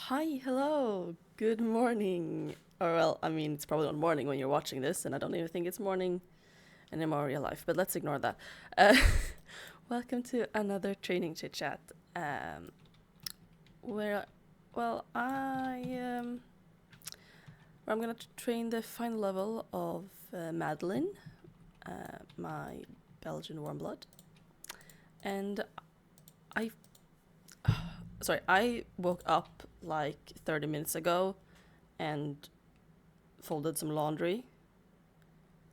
Hi, hello, good morning. Or, well, I mean, it's probably not morning when you're watching this, and I don't even think it's morning anymore in real life, but let's ignore that. Uh, welcome to another training chit chat. Where, well, I'm gonna train the final level of Madeline, my Belgian warm blood. And I, sorry, I woke up like 30 minutes ago and folded some laundry,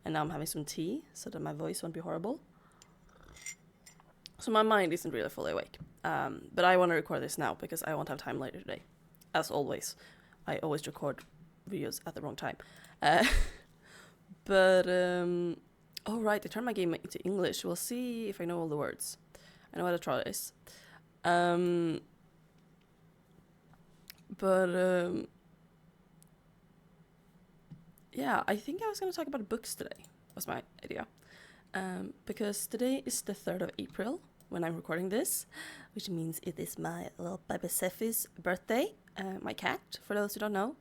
and now I'm having some tea so that my voice won't be horrible. So my mind isn't really fully awake. But I want to record this now because I won't have time later today. As always, I always record videos at the wrong time. Uh, but, oh right, I turned my game into English. We'll see if I know all the words. I know how to try this. But, yeah, I think I was going to talk about books today, was my idea. Because today is the 3rd of April when I'm recording this, which means it is my little baby Seffi's birthday, my cat, for those who don't know.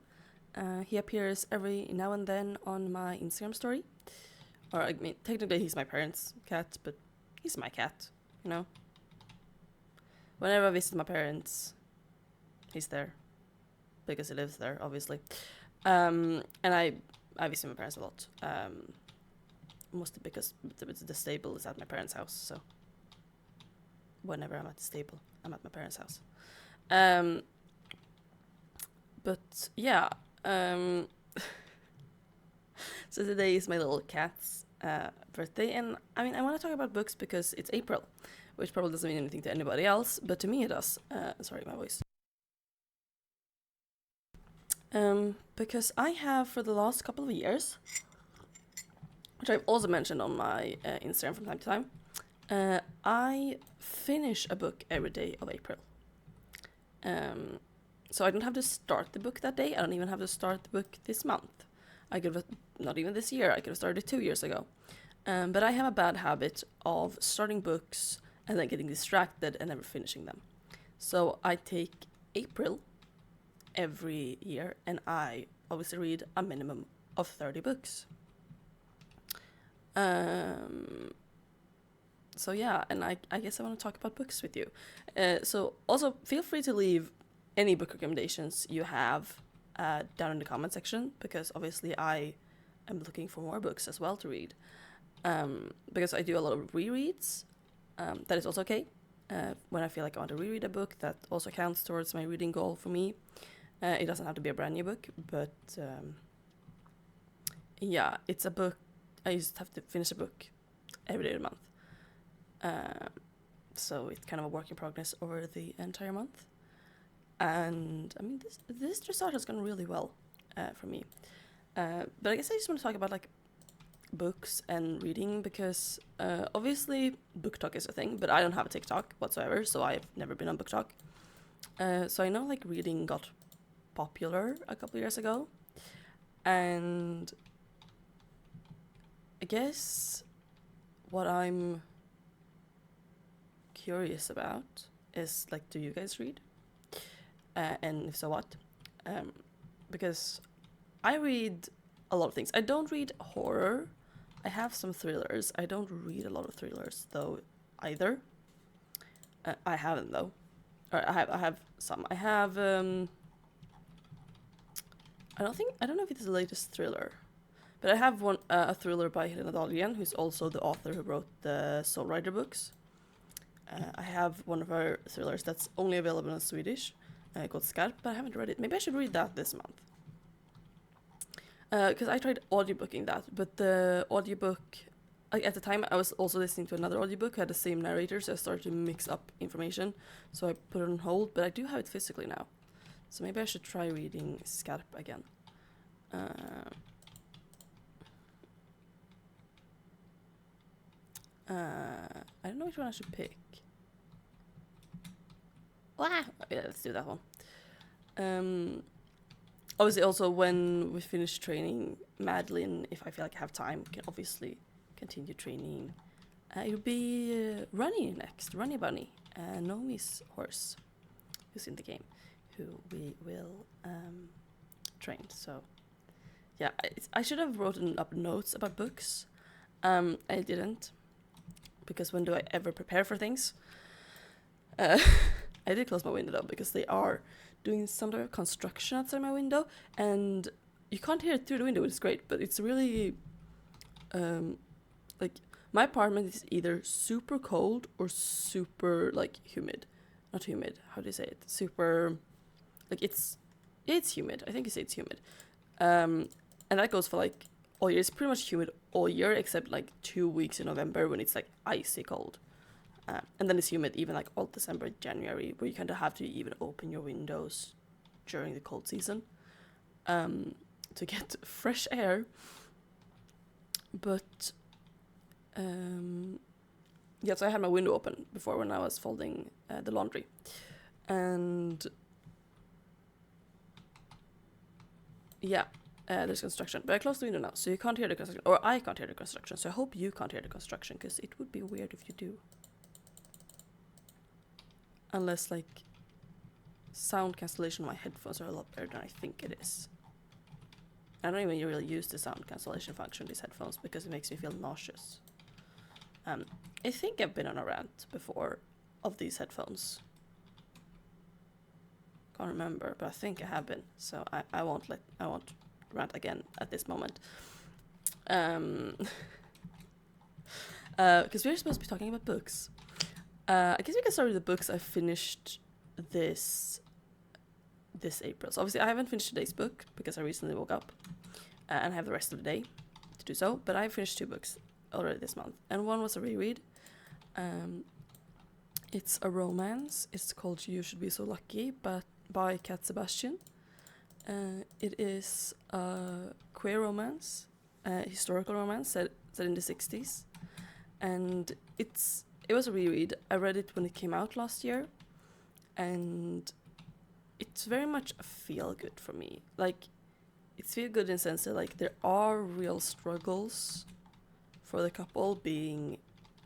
He appears every now and then on my Instagram story. Or, I mean, technically he's my parents' cat, but he's my cat, you know? Whenever I visit my parents, he's there. Because he lives there, obviously. And I visit my parents a lot. Mostly because the stable is at my parents' house, so whenever I'm at the stable, I'm at my parents' house. But yeah, so today is my little cat's birthday, and I mean, I want to talk about books because it's April, which probably doesn't mean anything to anybody else, but to me it does. Sorry, my voice. Because I have, for the last couple of years, which I've also mentioned on my Instagram from time to time, I finish a book every day of April. So I don't have to start the book that day. I don't even have to start the book this month. I could have, not even this year, I could have started 2 years ago. But I have a bad habit of starting books and then getting distracted and never finishing them. So I take April every year and I obviously read a minimum of 30 books. So yeah, and I guess I want to talk about books with you. So also feel free to leave any book recommendations you have down in the comment section, because obviously I am looking for more books as well to read. Because I do a lot of rereads. That is also okay. When I feel like I want to reread a book, that also counts towards my reading goal for me. It doesn't have to be a brand new book, but yeah, it's a book. I just have to finish a book every day of the month. So it's kind of a work in progress over the entire month. And I mean, this dressage has gone really well for me. But I guess I just want to talk about like books and reading, because obviously BookTok is a thing, but I don't have a TikTok whatsoever, so I've never been on BookTok. So I know like reading got popular a couple years ago, and I guess what I'm curious about is like, do you guys read? And if so, what? Because I read a lot of things. I don't read horror. I have some thrillers. I don't read a lot of thrillers though either. I haven't though. Or I have some. I have I don't know if it's the latest thriller, but I have one a thriller by Helena Dahlgren, who's also the author who wrote the Soul Rider books. I have one of her thrillers that's only available in Swedish, called Skarp, but I haven't read it. Maybe I should read that this month. Because I tried audiobooking that, but the audiobook, like at the time I was also listening to another audiobook who had the same narrator, so I started to mix up information, so I put it on hold, but I do have it physically now. So maybe I should try reading Skarp again. I don't know which one I should pick. Yeah, let's do that one. Obviously, also when we finish training Madeline, if I feel like I have time, we can obviously continue training. It'll be Runny next, Runny Bunny, Nomi's horse, who's in the game, who we will train. So yeah, I should have written up notes about books. I didn't, because when do I ever prepare for things? I did close my window though, because they are doing some sort of construction outside my window, and you can't hear it through the window, which is great, but it's really like, my apartment is either super cold or super like humid. Not humid, how do you say it? Super, like it's humid. I think you say it's humid. And that goes for like all year. It's pretty much humid all year except like 2 weeks in November when it's like icy cold. And then it's humid even like all December, January, where you kind of have to even open your windows during the cold season to get fresh air. But yeah, so I had my window open before when I was folding the laundry, and yeah, there's construction, but I closed the window now, so you can't hear the construction, or I can't hear the construction, so I hope you can't hear the construction, because it would be weird if you do. Unless, like, sound cancellation on my headphones are a lot better than I think it is. I don't even really use the sound cancellation function of these headphones because it makes me feel nauseous. I think I've been on a rant before of these headphones. Can't remember, but I think I have been, so I won't rant again at this moment. Because we're supposed to be talking about books. I guess we can start with the books I finished this April. So obviously I haven't finished today's book because I recently woke up and have the rest of the day to do so. But I finished 2 books already this month, and one was a reread. It's a romance. It's called You Should Be So Lucky, but by Cat Sebastian. It is a queer romance, historical romance set in the 60s, and it was a reread. I read it when it came out last year, and it's very much a feel-good for me. Like, it's feel-good in the sense that, like, there are real struggles for the couple, being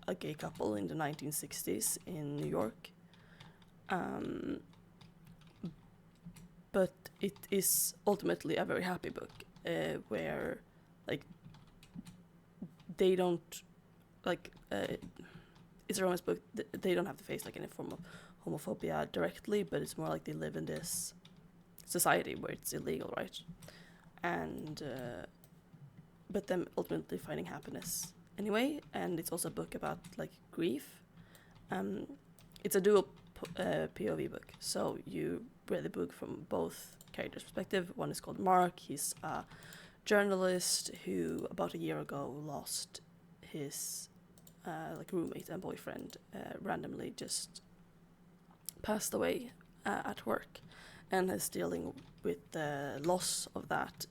a gay couple in the 1960s in New York. But it is ultimately a very happy book, where, like, they don't, like, it's a romance book. They don't have to face like any form of homophobia directly, but it's more like they live in this society where it's illegal, right? And but them ultimately finding happiness anyway. And it's also a book about like grief. It's a dual POV book, so you read the book from both characters' perspective. One is called Mark. He's a journalist who about a year ago lost his like roommate and boyfriend, randomly just passed away at work, and is dealing with the loss of that,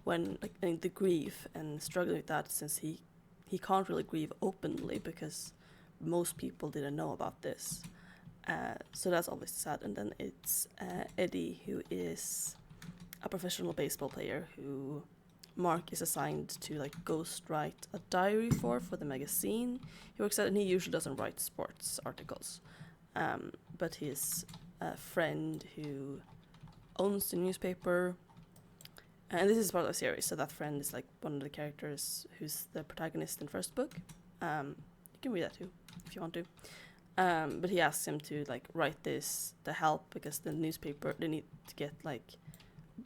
when like the grief and struggling with that, since he can't really grieve openly because most people didn't know about this. So that's always sad. And then it's Eddie, who is a professional baseball player who Mark is assigned to like ghostwrite a diary for the magazine he works at, and he usually doesn't write sports articles. But his friend who owns the newspaper, and this is part of the series, so that friend is like one of the characters who's the protagonist in the first book. You can read that too if you want to. But he asks him to like write this to help because the newspaper, they need to get like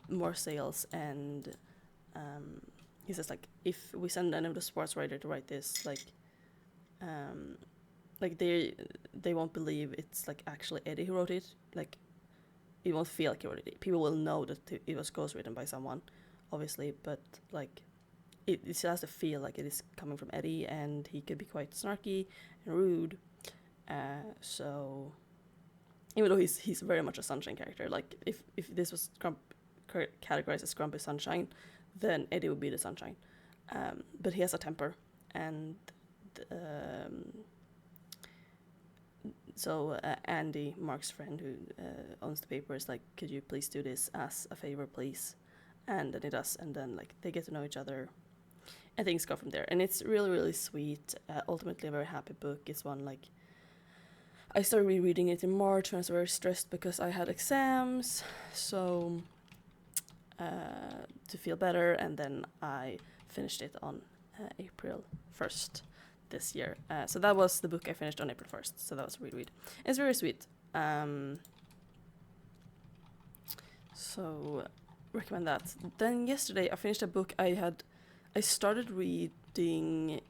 more sales, and he says like, if we send any of the sports writer to write this, like they won't believe it's like actually Eddie who wrote it. Like, it won't feel like he wrote it. People will know that it was ghostwritten by someone, obviously, but like it just has to feel like it is coming from Eddie, and he could be quite snarky and rude. So even though he's very much a sunshine character, like if this was categorized as Grumpy Sunshine, then Eddie would be the sunshine. But he has a temper, and so Andy, Mark's friend who owns the paper, is like, could you please do this as a favor, please? And then he does, and then like they get to know each other, and things go from there. And it's really, really sweet. Ultimately a very happy book. It's one like I started rereading it in March when I was very stressed because I had exams, so to feel better, and then I finished it on April 1st this year. So that was the book I finished on April 1st, so that was a reread. It's very sweet. So recommend that. Then yesterday I finished a book I started reading,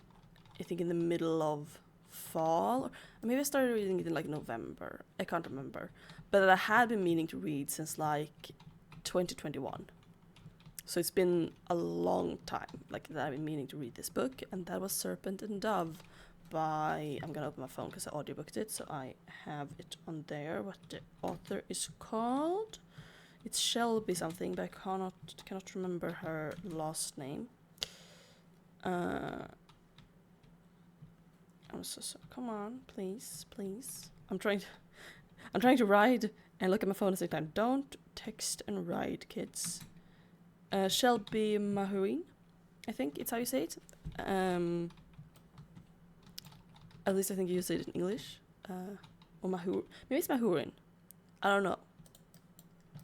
I think in the middle of fall, or maybe I started reading it in like November. I can't remember, but I had been meaning to read since like 2021. So it's been a long time like that I've been meaning to read this book, and that was Serpent and Dove by, I'm gonna open my phone because I audiobooked it, so I have it on there what the author is called. It's Shelby something, but I cannot remember her last name. I'm so sorry. Come on, please. I'm trying to ride and look at my phone at the same time. Don't text and ride, kids. Shelby Mahurin, I think it's how you say it. At least I think you say it in English. Or Mahur. Maybe it's Mahurin. I don't know.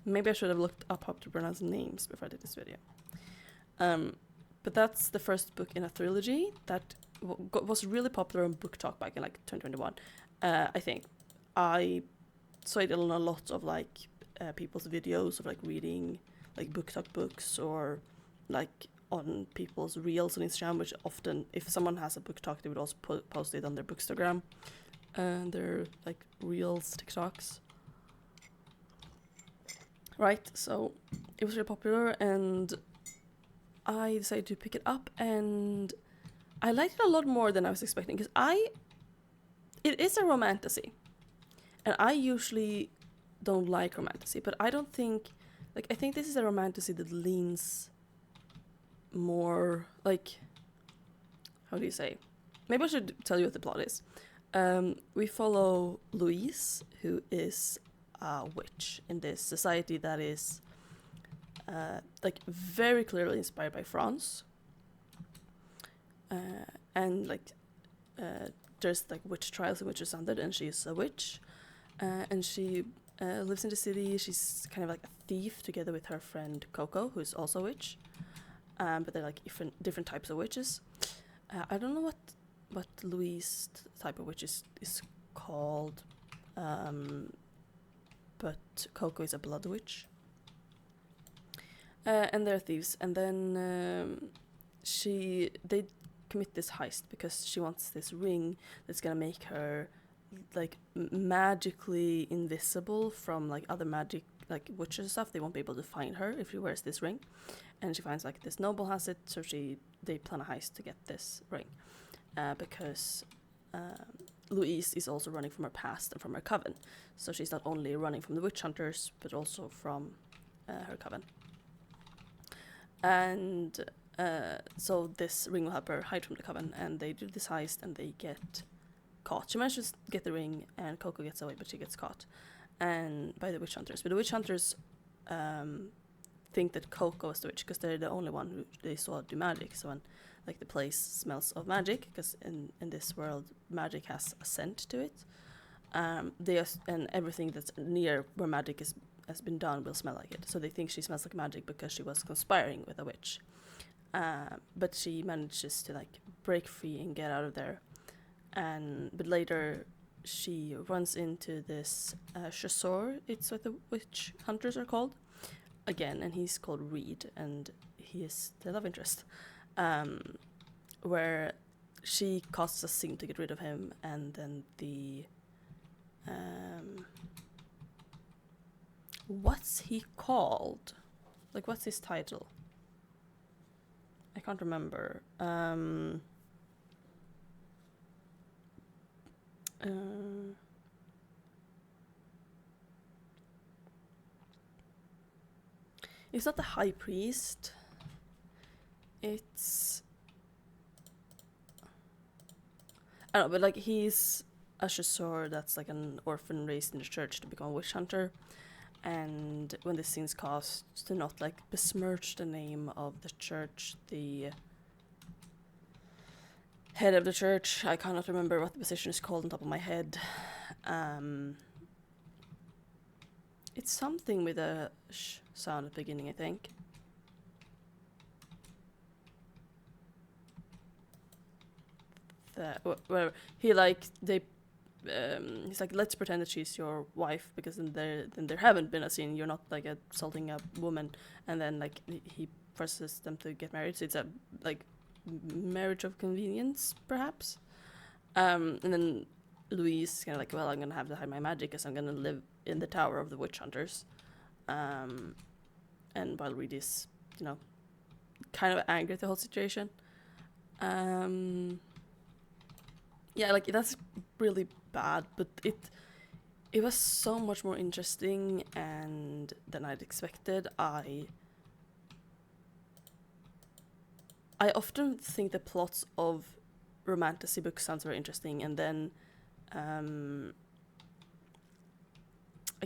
Maybe I should have looked up how to pronounce names before I did this video. But that's the first book in a trilogy that was really popular on Book Talk back in like 2021. I think I saw it on a lot of like people's videos of like reading like Book Talk books, or like on people's reels on Instagram, which often, if someone has a Book Talk, they would also post it on their Bookstagram and their like reels, TikToks. Right, so it was really popular, and I decided to pick it up, and I liked it a lot more than I was expecting, because it is a romantasy, and I usually don't like romantasy, but I don't think, like, I think this is a romantasy that leans more, like, how do you say? Maybe I should tell you what the plot is. We follow Louise, who is a witch in this society that is like very clearly inspired by France, and like there's like witch trials and witches under, and she's a witch, and she lives in the city. She's kind of like a thief together with her friend Coco, who is also a witch, but they're like different types of witches. I don't know what Louise type of witch is called, but Coco is a blood witch. And they're thieves, and then they commit this heist because she wants this ring that's gonna make her like magically invisible from like other magic, like witches and stuff. They won't be able to find her if she wears this ring, and she finds like this noble has it, so they plan a heist to get this ring, because Louise is also running from her past and from her coven, so she's not only running from the witch hunters but also from her coven. And so this ring will help her hide from the coven, and they do this heist and they get caught. She manages to get the ring, and Coco gets away, but she gets caught and by the witch hunters. But the witch hunters think that Coco is the witch because they're the only one who they saw do magic. So when like the place smells of magic, because in this world magic has a scent to it, and everything that's near where magic has been done will smell like it. So they think she smells like magic because she was conspiring with a witch. But she manages to like break free and get out of there. But later she runs into this chasseur, it's what the witch hunters are called, again, and he's called Reed, and he is the love interest, where she casts a scene to get rid of him, and then the what's he called? Like, what's his title? I can't remember. It's not the high priest. It's, I don't know, but like he's a chasseur that's like an orphan raised in the church to become a witch hunter. And when this scene's cast, to not like besmirch the name of the church, the head of the church, I cannot remember what the position is called on top of my head, It's something with a sh sound at the beginning, I think. Where he like they he's like, let's pretend that she's your wife, because then there haven't been a scene, you're not like assaulting a woman, and then like he forces them to get married, so it's a like marriage of convenience perhaps. And then Louise kind of like, well, I'm gonna have to hide my magic because I'm gonna live in the tower of the witch hunters. And while Reed is, you know, kind of angry at the whole situation. Yeah, like that's really bad, but it was so much more interesting and than I'd expected. I often think the plots of romantasy books sounds very interesting, and then I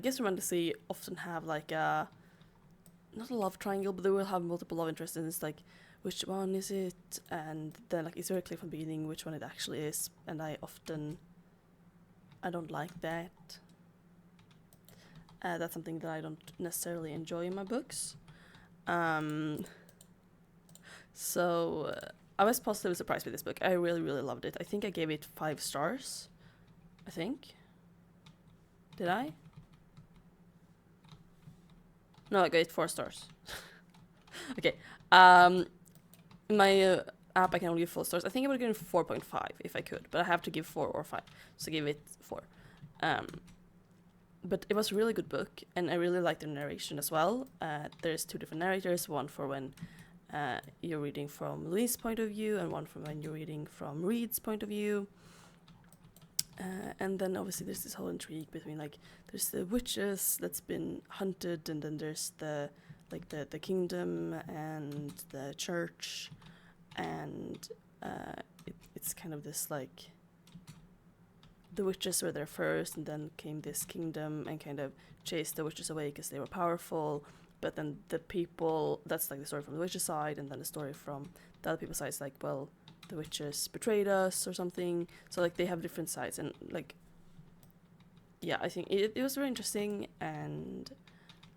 guess romantasy often have like a not a love triangle, but they will have multiple love interests, and it's like, which one is it? And then like it's very clear from the beginning which one it actually is, and I don't like that. That's something that I don't necessarily enjoy in my books. So I was positively surprised with this book. I really, really loved it. I think I gave it 5 stars. I think. Did I? No, I gave it 4 stars. Okay. My app, I can only give 4 stars. I think I would give it 4.5 if I could, but I have to give 4 or 5. So give it 4. But it was a really good book, and I really liked the narration as well. There's 2 different narrators, one for when you're reading from Louise's point of view, and one from when you're reading from Reed's point of view. And then obviously there's this whole intrigue between like there's the witches that's been hunted, and then there's the kingdom and the church, and it's kind of this like the witches were there first, and then came this kingdom and kind of chased the witches away because they were powerful. But then the people, that's like the story from the witches' side, and then the story from the other people's side is like, well, the witches betrayed us or something. So like they have different sides, and like, yeah, I think it was very interesting, and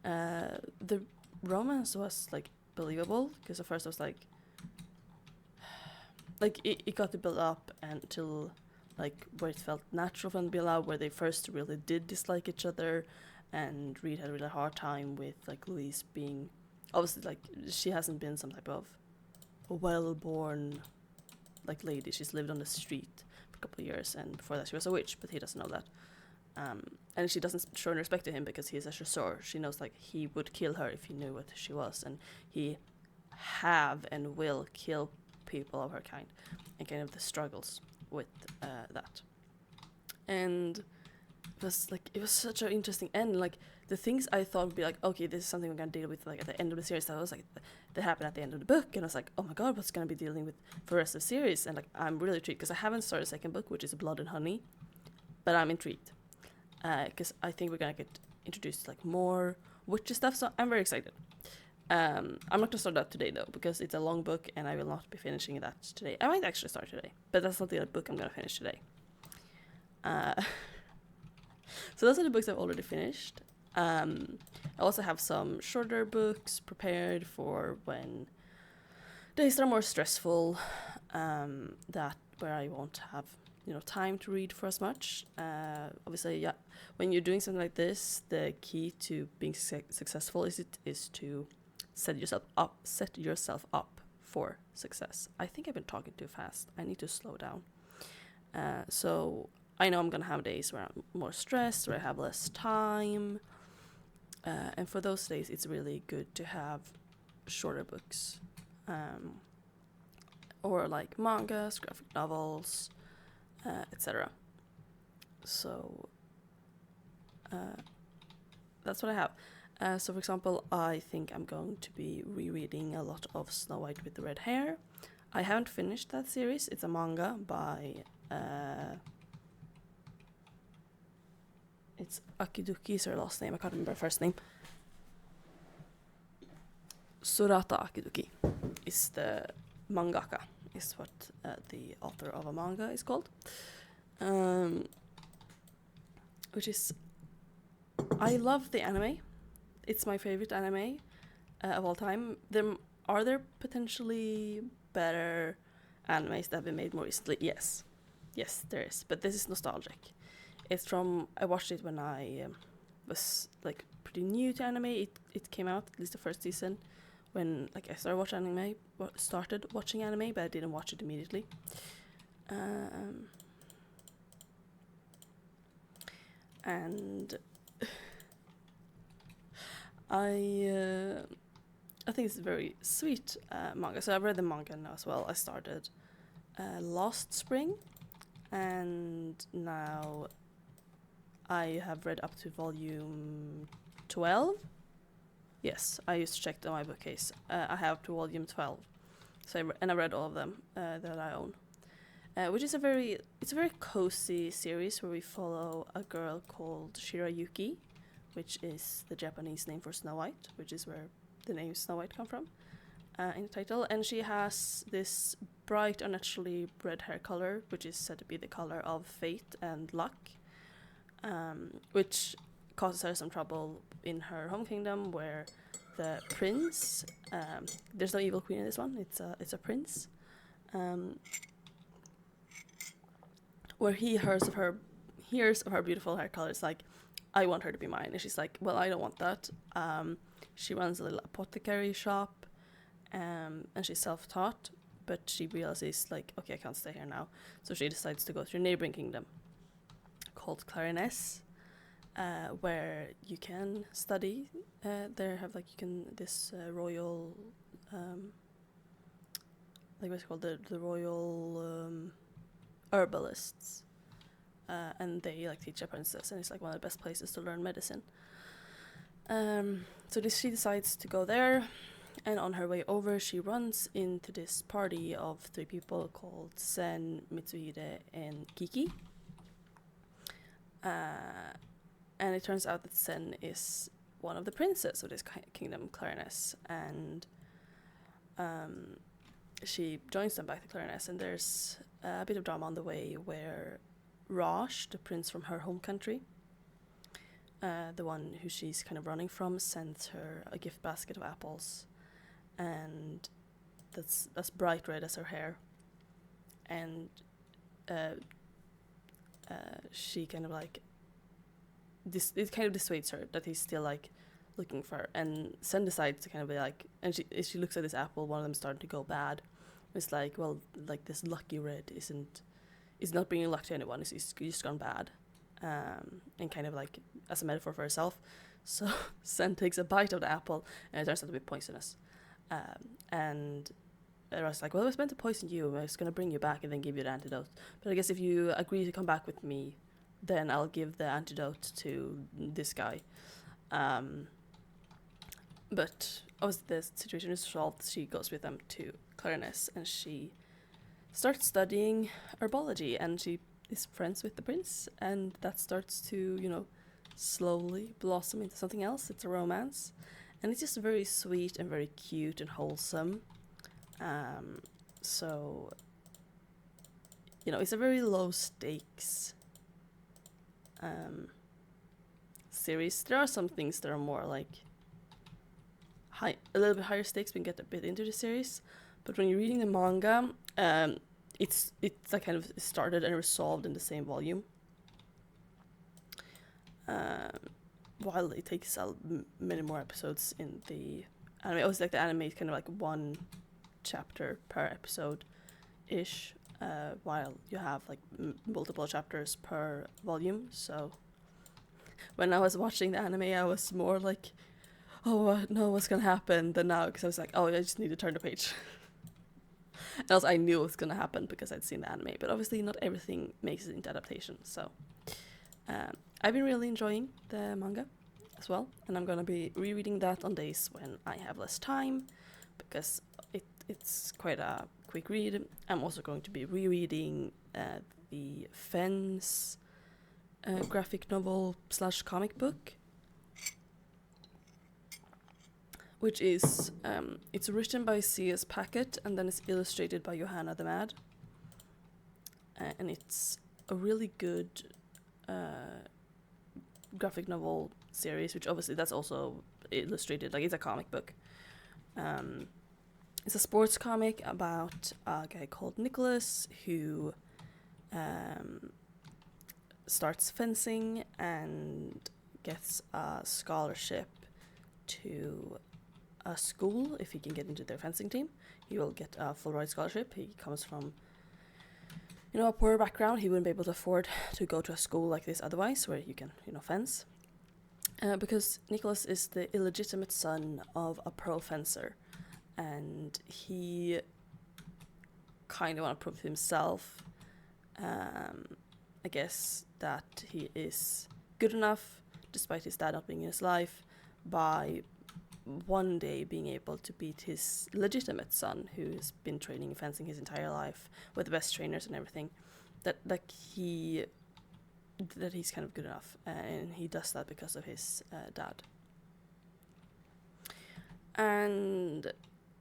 the romance was like believable, because at first I was like it got to build up until like where it felt natural for them to be allowed, where they first really did dislike each other, and Reed had a really hard time with like Louise being obviously like she hasn't been some type of well-born like lady. She's lived on the street for a couple of years, and before that she was a witch, but he doesn't know that. And she doesn't show any respect to him because he is a chasseur. She knows like he would kill her if he knew what she was, and he have and will kill people of her kind, and kind of the struggles with that. And it was such an interesting end. Like the things I thought would be like, okay, this is something we're gonna deal with like at the end of the series, that was like that happened at the end of the book, and I was like, oh my god, what's gonna be dealing with for the rest of the series? And like I'm really intrigued because I haven't started the second book, which is Blood and Honey, but I'm intrigued because I think we're gonna get introduced to like more witchy stuff, so I'm very excited. I'm not gonna start that today though, because it's a long book and I will not be finishing that today. I might actually start today, but that's not the book I'm gonna finish today. So those are the books I've already finished. I also have some shorter books prepared for when days are more stressful, that where I won't have time to read for as much. Obviously, yeah, when you're doing something like this, the key to being successful is to set yourself up for success. I think I've been talking too fast. I need to slow down. So I know I'm gonna have days where I'm more stressed, where I have less time, and for those days it's really good to have shorter books, or like mangas, graphic novels, etc. So that's what I have. So for example, I think I'm going to be rereading a lot of Snow White with the Red Hair. I haven't finished that series. It's a manga by it's Akiduki is her last name. I can't remember her first name. Surata Akiduki is the mangaka, is what the author of a manga is called. which is, I love the anime. It's my favorite anime of all time. Are there potentially better animes that have been made more recently? Yes, there is. But this is nostalgic. It's from, I watched it when I was like pretty new to anime. It came out, at least the first season, when like I started watching anime, but I didn't watch it immediately. And I think it's a very sweet manga. So I've read the manga now as well. I started last spring, and now I have read up to volume 12. Yes, I used to check on my bookcase. I have up to volume 12. So I read all of them that I own. Which is a very cozy series where we follow a girl called Shirayuki, which is the Japanese name for Snow White, which is where the name Snow White come from in the title. And she has this bright, unnaturally red hair color, which is said to be the color of fate and luck, which causes her some trouble in her home kingdom, where the prince, there's no evil queen in this one, it's a prince, where he hears of her beautiful hair color. It's like, I want her to be mine. And she's like, well, I don't want that. She runs a little apothecary shop, and she's self-taught, but she realizes, like, okay, I can't stay here now. So she decides to go to a neighboring kingdom called Clariness, where you can study. There have, like, this royal, like, what's it called, the royal herbalists, and they like teach a princess, and it's like one of the best places to learn medicine. So she decides to go there, and on her way over she runs into this party of 3 people called Sen, Mitsuhide, and Kiki. And it turns out that Sen is one of the princes of this kingdom, Clariness, and she joins them back to Clariness, and there's a bit of drama on the way where Raj, the prince from her home country, the one who she's kind of running from, sends her a gift basket of apples, and that's bright red as her hair, and she kind of like it kind of dissuades her that he's still like looking for her, and Sen decides to kind of be like, and she looks at this apple, one of them starting to go bad. It's like, well, like this lucky red is not bringing luck to anyone. It's just gone bad, and kind of like as a metaphor for herself. So Sen takes a bite of the apple, and it turns out to be poisonous. And I was like, well, I was meant to poison you. I was going to bring you back and then give you the antidote. But I guess if you agree to come back with me, then I'll give the antidote to this guy. But as the situation is resolved, she goes with them to Clariness, and she starts studying herbology, and she is friends with the prince, and that starts to, slowly blossom into something else. It's a romance, and it's just very sweet and very cute and wholesome. So, it's a very low stakes series. There are some things that are more like a little bit higher stakes. We can get a bit into the series, but when you're reading the manga, it's like kind of started and resolved in the same volume. While it takes many more episodes in the anime. It was like the anime is kind of like one chapter per episode ish, while you have like multiple chapters per volume. So when I was watching the anime, I was more like, oh no, what's gonna happen, than now, because I was like, oh, I just need to turn the page. And also I knew it was gonna happen because I'd seen the anime, but obviously not everything makes it into adaptation. So I've been really enjoying the manga as well, and I'm gonna be rereading that on days when I have less time, because it's quite a quick read. I'm also going to be rereading the Fence graphic novel / comic book, which is it's written by C.S. Packet, and then it's illustrated by Johanna the Mad, and it's a really good graphic novel series, which obviously that's also illustrated, like it's a comic book. It's a sports comic about a guy called Nicholas who starts fencing and gets a scholarship to a school. If he can get into their fencing team, he will get a full ride scholarship. He comes from, a poor background. He wouldn't be able to afford to go to a school like this otherwise, where you can, fence. Because Nicholas is the illegitimate son of a pro fencer, and he kind of want to prove to himself, I guess, that he is good enough, despite his dad not being in his life, by one day being able to beat his legitimate son, who's been training fencing his entire life with the best trainers and everything. That he's kind of good enough, and he does that because of his dad. And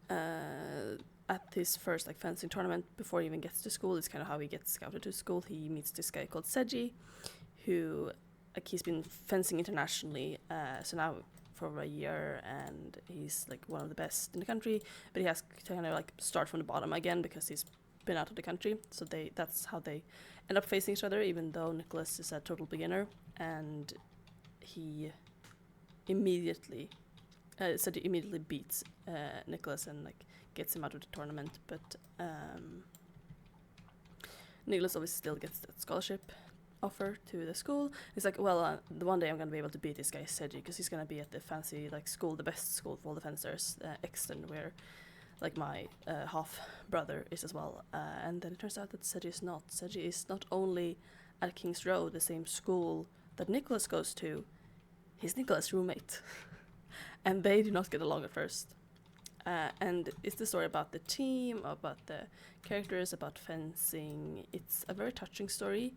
at his first fencing tournament, before he even gets to school, is kind of how he gets scouted to school. He meets this guy called Seji, who he's been fencing internationally, so now for a year, and he's one of the best in the country, but he has to kind of start from the bottom again because he's been out of the country. So that's how they end up facing each other, even though Nicholas is a total beginner, and he immediately beats Nicholas and gets him out of the tournament. But Nicholas obviously still gets that scholarship offer to the school. He's the one day I'm going to be able to beat this guy Seji, because he's going to be at the fancy school, the best school for all the fencers, Exton, where my half brother is as well. And then it turns out that Seji is not. Seji is not only at King's Road, the same school that Nicholas goes to, he's Nicholas' roommate. And they do not get along at first. And it's the story about the team, about the characters, about fencing. It's a very touching story.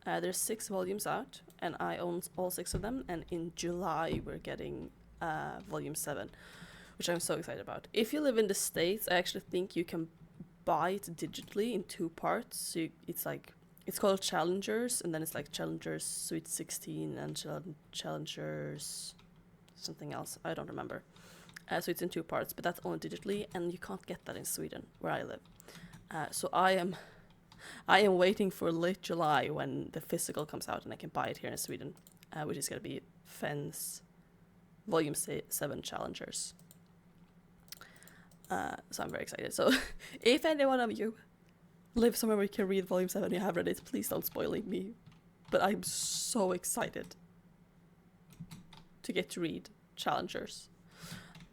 There's 6 volumes out, and I own all 6 of them. And in July, we're getting volume 7, which I'm so excited about. If you live in the States, I actually think you can buy it digitally in 2 parts. So it's called Challengers, and then it's Challengers Sweet 16 and Challengers something else. I don't remember. So it's in 2 parts, but that's only digitally, and you can't get that in Sweden, where I live. So I am waiting for late July when the physical comes out and I can buy it here in Sweden, which is going to be Fence Volume 7 Challengers. So I'm very excited. So if any one of you live somewhere where you can read Volume 7 and you have read it, please don't spoil me. But I'm so excited to get to read Challengers.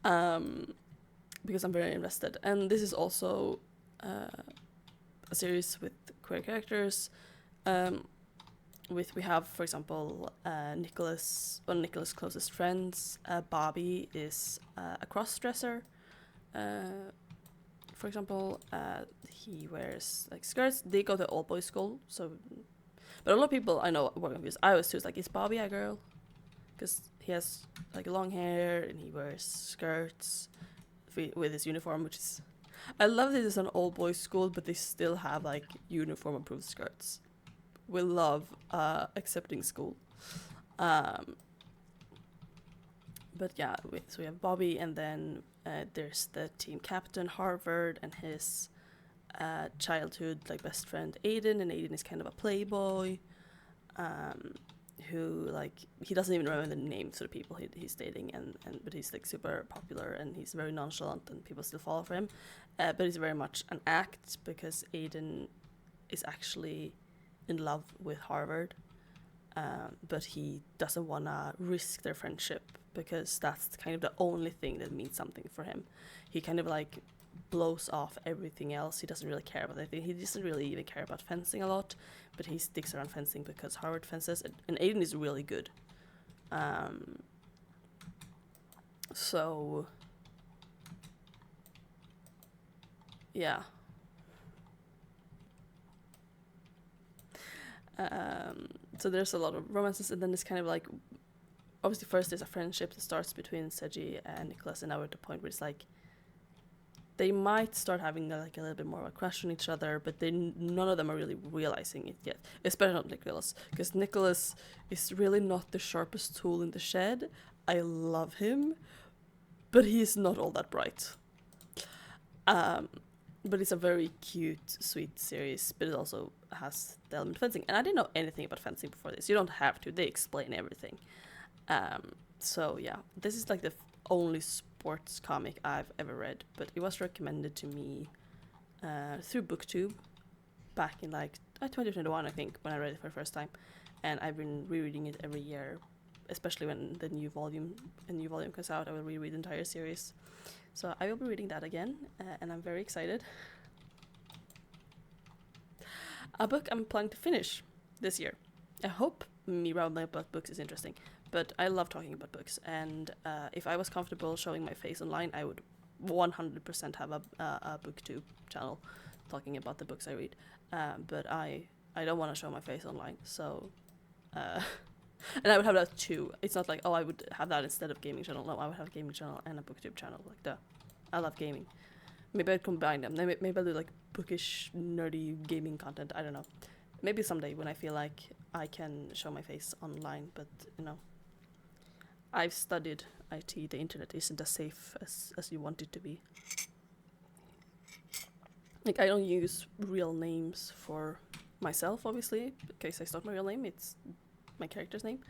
Because I'm very invested. And this is also a series with queer characters. We have, for example, Nicholas, one of Nicholas' closest friends. Bobby is a cross-dresser. For example, he wears skirts. They go to all-boys school, but a lot of people I know were confused. I was too. Is Bobby a girl? Because he has long hair and he wears skirts with his uniform, which is, I love this is an all boys school, but they still have uniform approved skirts. We love accepting school. But yeah, so we have Bobby, and then there's the team captain Harvard and his childhood best friend Aiden, and Aiden is kind of a playboy. Who he doesn't even remember the names of the people he's dating, but he's super popular, and he's very nonchalant, and people still fall for him. But it's very much an act, because Aiden is actually in love with Harvard, but he doesn't want to risk their friendship, because that's kind of the only thing that means something for him. He kind of blows off everything else. He doesn't really care about anything. He doesn't really even care about fencing a lot, but he sticks around fencing because Harvard fences, and Aiden is really good. So yeah. So there's a lot of romances, and then it's kind of obviously first there's a friendship that starts between Seji and Nicholas, and now we're at the point where it's they might start having like a little bit more of a crush on each other, but none of them are really realizing it yet. Especially not Nicholas, because Nicholas is really not the sharpest tool in the shed. I love him, but he's not all that bright. But it's a very cute, sweet series, but it also has the element of fencing. And I didn't know anything about fencing before this. You don't have to. They explain everything. So yeah, this is like the only sports comic I've ever read, but it was recommended to me through BookTube back in like 2021, I think, when I read it for the first time. And I've been rereading it every year, especially when a new volume comes out. I will reread the entire series. So I will be reading that again, and I'm very excited. A book I'm planning to finish this year. I hope me rambling about books is interesting, but I love talking about books, and if I was comfortable showing my face online, I would 100% have a BookTube channel talking about the books I read. But I don't want to show my face online, so... and I would have that too. It's not like, oh, I would have that instead of gaming channel. No, I would have a gaming channel and a BookTube channel. Like, duh. I love gaming. Maybe I'd combine them. Maybe I'll do like bookish, nerdy gaming content. I don't know. Maybe someday when I feel like I can show my face online. But, you know, I've studied IT. The internet isn't as safe as you want it to be. Like, I don't use real names for myself, obviously. In case it's not my real name, it's my character's name.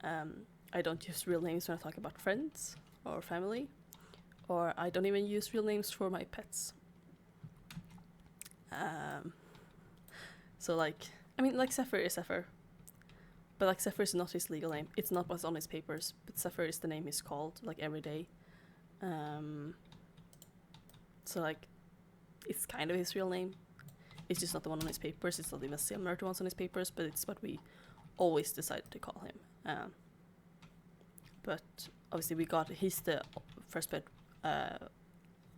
I don't use real names when I talk about friends or family, or I don't even use real names for my pets. So like, I mean, like Zephyr is Zephyr, but like Zephyr is not his legal name. It's not what's on his papers, but Zephyr is the name he's called like every day. So like, it's kind of his real name. It's just not the one on his papers. It's not even similar to ones on his papers, but it's what we always decided to call him. But obviously he's the first pet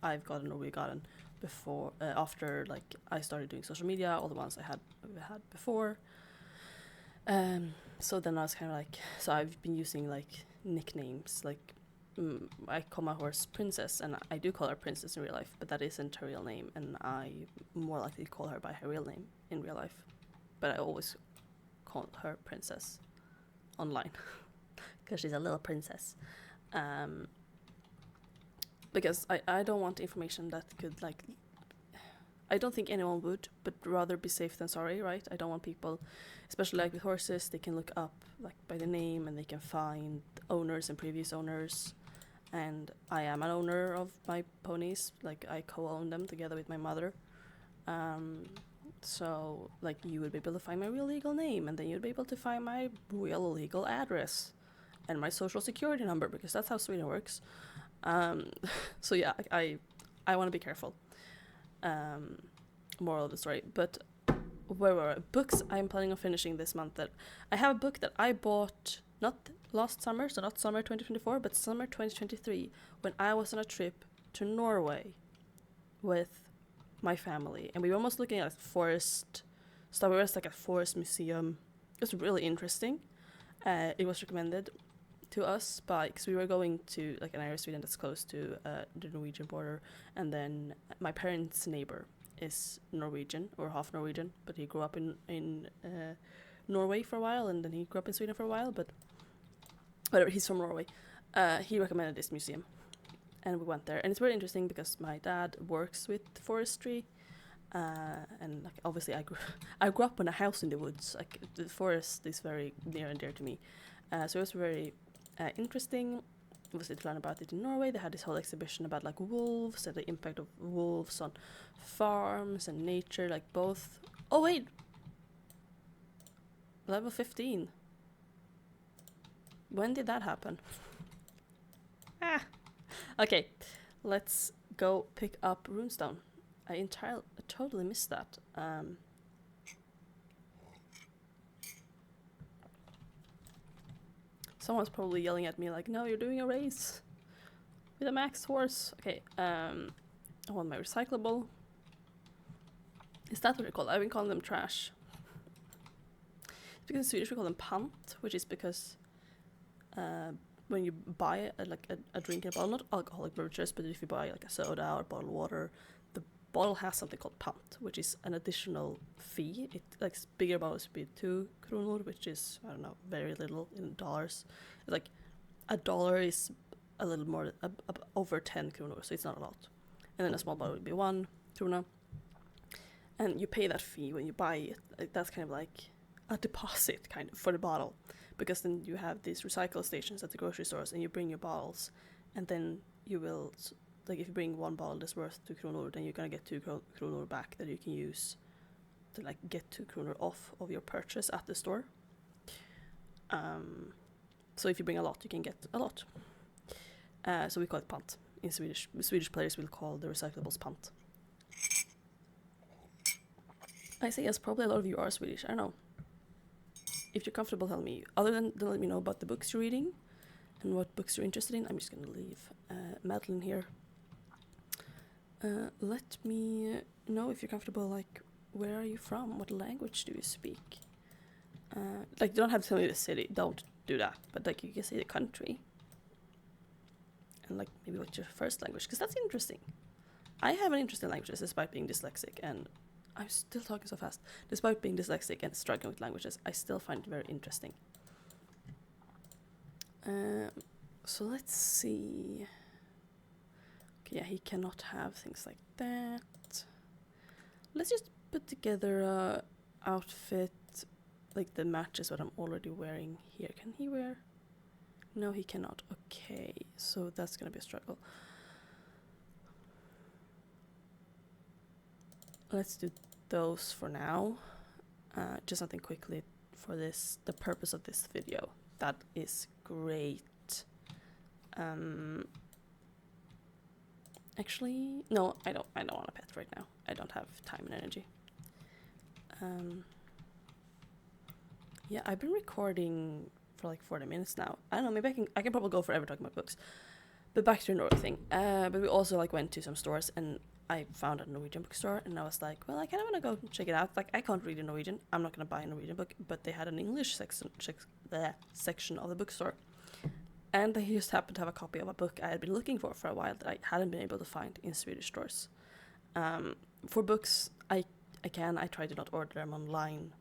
I've gotten, or we gotten before, after like I started doing social media, all the ones I had before. So then I was kind of like, so I've been using like nicknames, like I call my horse Princess, and I do call her Princess in real life, but that isn't her real name, and I more likely call her by her real name in real life, but I always call her Princess online because she's a little princess. Because I don't want information that could like, I don't think anyone would, but rather be safe than sorry, right? I don't want people, especially like with horses, they can look up like by the name and they can find owners and previous owners. And I am an owner of my ponies, like I co-own them together with my mother. So like you would be able to find my real legal name, and then you'd be able to find my real legal address and my social security number, because that's how Sweden works. So yeah, I want to be careful. Moral of the story. But where were I? Books I'm planning on finishing this month. That I have a book that I bought not last summer, so not summer 2024, but summer 2023, when I was on a trip to Norway with my family, and we were almost looking at forest stuff. We were like a forest museum. It was really interesting. It was recommended to us because we were going to like an area of Sweden that's close to the Norwegian border, and then my parents' neighbor is Norwegian or half Norwegian, but he grew up in Norway for a while, and then he grew up in Sweden for a while, but whatever, he's from Norway. He recommended this museum, and we went there, and it's very interesting because my dad works with forestry, and like obviously I grew up in a house in the woods. Like the forest is very near and dear to me, so it was very interesting, obviously, to learn about it in Norway. They had this whole exhibition about like wolves and the impact of wolves on farms and nature, like both. Oh wait, level 15. When did that happen? Okay, let's go pick up Runestone. I totally missed that. Someone's probably yelling at me like, no, you're doing a race with a max horse. Okay, I want my recyclable. Is that what they're called? I've been calling them trash. It's because in Swedish we call them pant, which is because when you buy a drink in a bottle, not alcoholic beverages, but if you buy like a soda or bottled water, the bottle has something called pant, which is an additional fee. It like bigger bottles would be 2 kronor, which is, I don't know, very little in dollars. Like $1 is a little more over 10 kronor, so it's not a lot. And then a small bottle would be 1 krona, and you pay that fee when you buy it. Like, that's kind of like a deposit kind of for the bottle, because then you have these recycle stations at the grocery stores, and you bring your bottles, and then you will, like, if you bring one bottle that's worth 2 kronor, then you're gonna get 2 kronor back that you can use to like get 2 kronor off of your purchase at the store. So if you bring a lot, you can get a lot. So we call it pant in Swedish. Swedish players will call the recyclables pant. I say yes, probably a lot of you are Swedish, I don't know. If you're comfortable, tell me. Other than let me know about the books you're reading and what books you're interested in. I'm just gonna leave Madeline here. Let me know if you're comfortable, like, where are you from? What language do you speak? Like, you don't have to tell me the city, don't do that, but like, you can say the country. And like, maybe what's your first language, because that's interesting. I have an interest in languages despite being dyslexic, and I'm still talking so fast. Despite being dyslexic and struggling with languages, I still find it very interesting. So let's see. Okay, yeah, he cannot have things like that. Let's just put together a outfit like that matches what I'm already wearing here. Can he wear? No, he cannot. Okay, so that's gonna be a struggle. Let's do those for now. Just something quickly for this, the purpose of this video. That is great. Actually, no, I don't want a pet right now. I don't have time and energy. Yeah, I've been recording for like 40 minutes now. I don't know, maybe I can probably go forever talking about books. But back to the Norway thing. But we also like went to some stores, and I found a Norwegian bookstore, and I was like, well, I kind of want to go check it out. Like, I can't read in Norwegian. I'm not going to buy a Norwegian book, but they had an English section of the bookstore. And they just happened to have a copy of a book I had been looking for a while that I hadn't been able to find in Swedish stores. For books, I try to not order them online.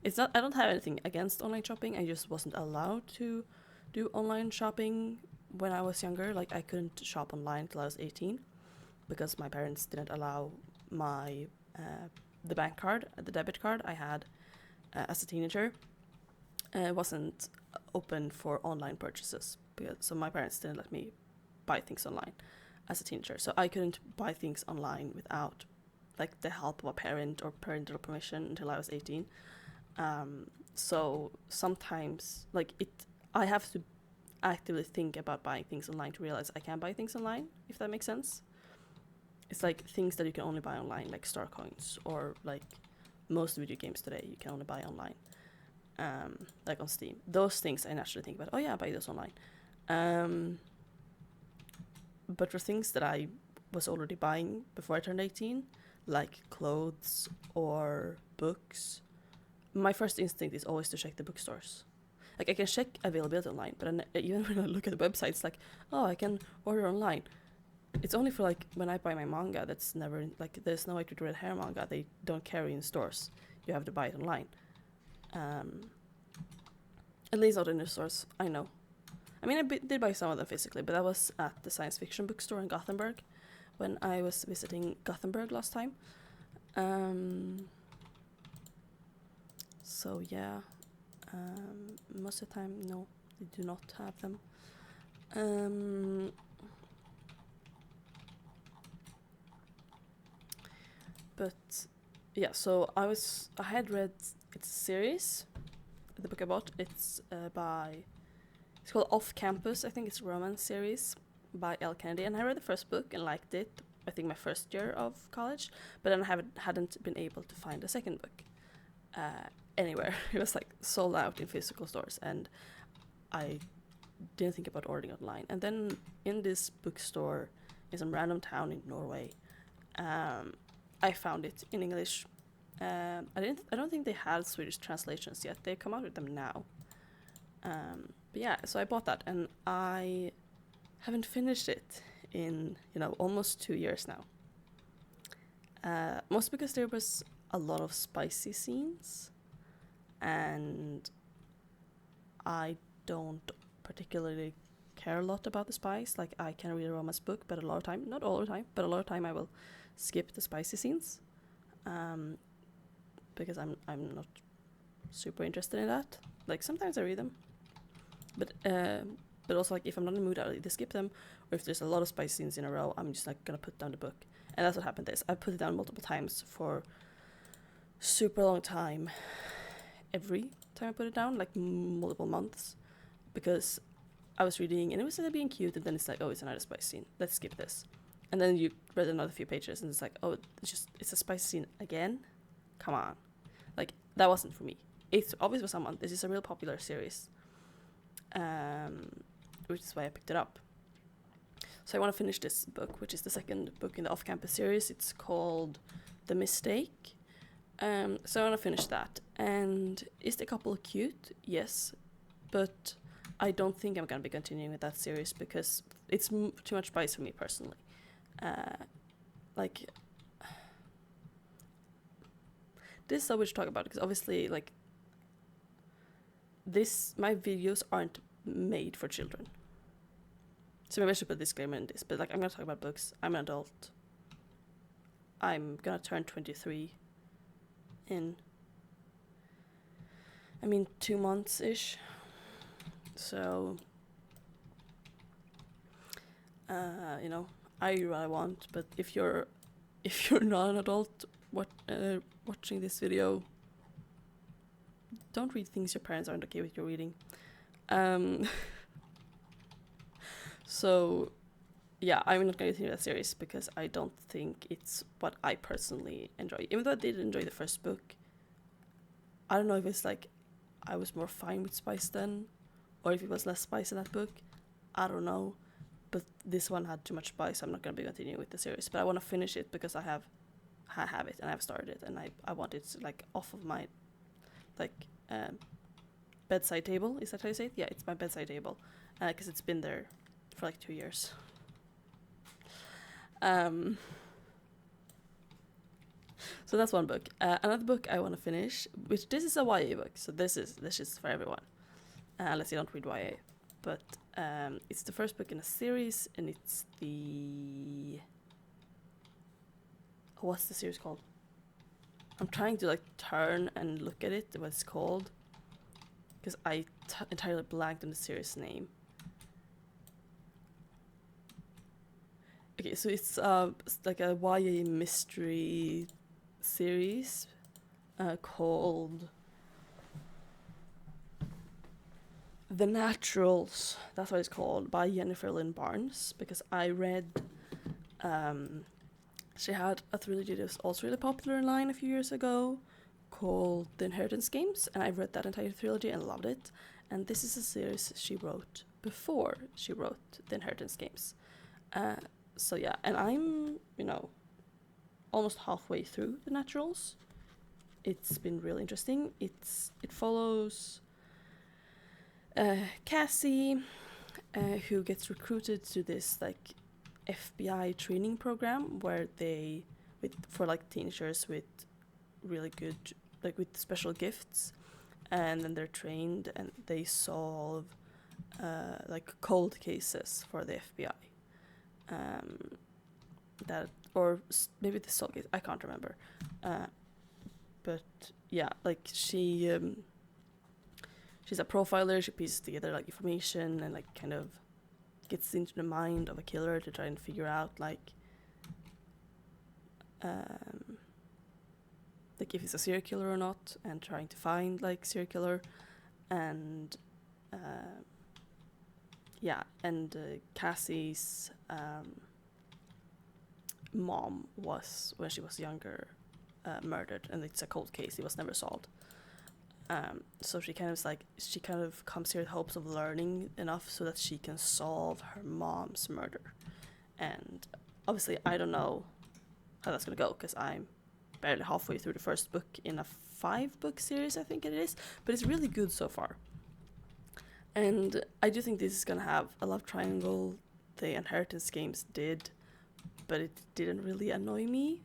It's not, I don't have anything against online shopping. I just wasn't allowed to do online shopping when I was younger. Like, I couldn't shop online till I was 18 because my parents didn't allow my the bank card, the debit card I had as a teenager. Wasn't open for online purchases, so my parents didn't let me buy things online as a teenager. So I couldn't buy things online without like the help of a parent or parental permission until I was 18. So sometimes I have to actively think about buying things online to realize I can buy things online, if that makes sense. It's like things that you can only buy online, like star coins, or like most video games today you can only buy online, like on Steam. Those things I naturally think about, oh yeah, I'll buy those online. But for things that I was already buying before I turned 18, like clothes or books, my first instinct is always to check the bookstores. Like, I can check availability online, but even when I look at the website, it's like, oh, I can order online. It's only for like when I buy my manga. That's never like, there's no way to Red Hair manga. They don't carry in stores. You have to buy it online. At least not in the stores. I know. I mean, I did buy some of them physically, but that was at the science fiction bookstore in Gothenburg when I was visiting Gothenburg last time. So yeah. Most of the time, no, they do not have them. But yeah, so I had read, it's a series, the book I bought. It's called Off Campus. I think it's a romance series by L. Kennedy, and I read the first book and liked it. I think my first year of college, but then I hadn't been able to find a second book anywhere. It was like sold out in physical stores, and I didn't think about ordering online. And then in this bookstore in some random town in Norway, I found it in English. I don't think they had Swedish translations yet. They come out with them now. But yeah, so I bought that, and I haven't finished it in, almost 2 years now. Mostly because there was a lot of spicy scenes, and I don't particularly care a lot about the spice. Like, I can read a romance book, but a lot of time, not all the time, but a lot of time I will skip the spicy scenes, because I'm not super interested in that. Like, sometimes I read them, but also, like, if I'm not in the mood, I'll either skip them, or if there's a lot of spicy scenes in a row, I'm just like gonna put down the book. And that's what happened. I put it down multiple times for super long time. Every time I put it down, like multiple months, because I was reading and it was being cute, and then it's like, oh, it's another spicy scene. Let's skip this. And then you read another few pages, and it's like, oh, it's a spicy scene again. Come on, like, that wasn't for me. It's obviously for someone. This is a real popular series, which is why I picked it up. So I want to finish this book, which is the second book in the off-campus series. It's called The Mistake. So I want to finish that. And is the couple cute? Yes, but I don't think I'm going to be continuing with that series because it's too much spice for me personally. Like, this is so weird to talk about, because obviously, like, my videos aren't made for children. So maybe I should put a disclaimer in this, but like, I'm gonna talk about books. I'm an adult. I'm gonna turn 23 in, 2 months-ish. So, I do what I want, but if you're not an adult watching this video, don't read things your parents aren't okay with you reading. So, yeah, I'm not going to continue that series because I don't think it's what I personally enjoy. Even though I did enjoy the first book, I don't know if it's like I was more fine with spice then, or if it was less spice in that book. I don't know. But this one had too much spice, so I'm not going to be continuing with the series. But I want to finish it because I have it and I've started it, and I want it like off of my bedside table. Is that how you say it? Yeah, it's my bedside table, because it's been there for like 2 years. So that's one book. Another book I want to finish, which this is a YA book, so this is for everyone, unless you don't read YA. But it's the first book in a series, and it's what's the series called? I'm trying to like turn and look at it, what it's called, because I entirely blanked on the series name. Okay, so it's like a YA mystery series called The Naturals. That's what it's called, by Jennifer Lynn Barnes, because I read she had a trilogy that was also really popular online a few years ago called The Inheritance Games, and I read that entire trilogy and loved it. And this is a series she wrote before she wrote The Inheritance Games. So yeah, and I'm, almost halfway through The Naturals. It's been really interesting. It follows Cassie, who gets recruited to this like FBI training program where for teenagers with really good, like with special gifts, and then they're trained and they solve like cold cases for the FBI. Maybe the solve case, I can't remember. But yeah, like she's a profiler. She pieces together like information and like kind of gets into the mind of a killer to try and figure out like if he's a serial killer or not, and trying to find like serial killer. And Cassie's mom was, when she was younger, murdered, and it's a cold case. It was never solved. So she kind of comes here with hopes of learning enough so that she can solve her mom's murder. And obviously I don't know how that's gonna go, because I'm barely halfway through the first book in a 5-book series, I think it is, but it's really good so far. And I do think this is gonna have a love triangle. The Inheritance games did, but it didn't really annoy me.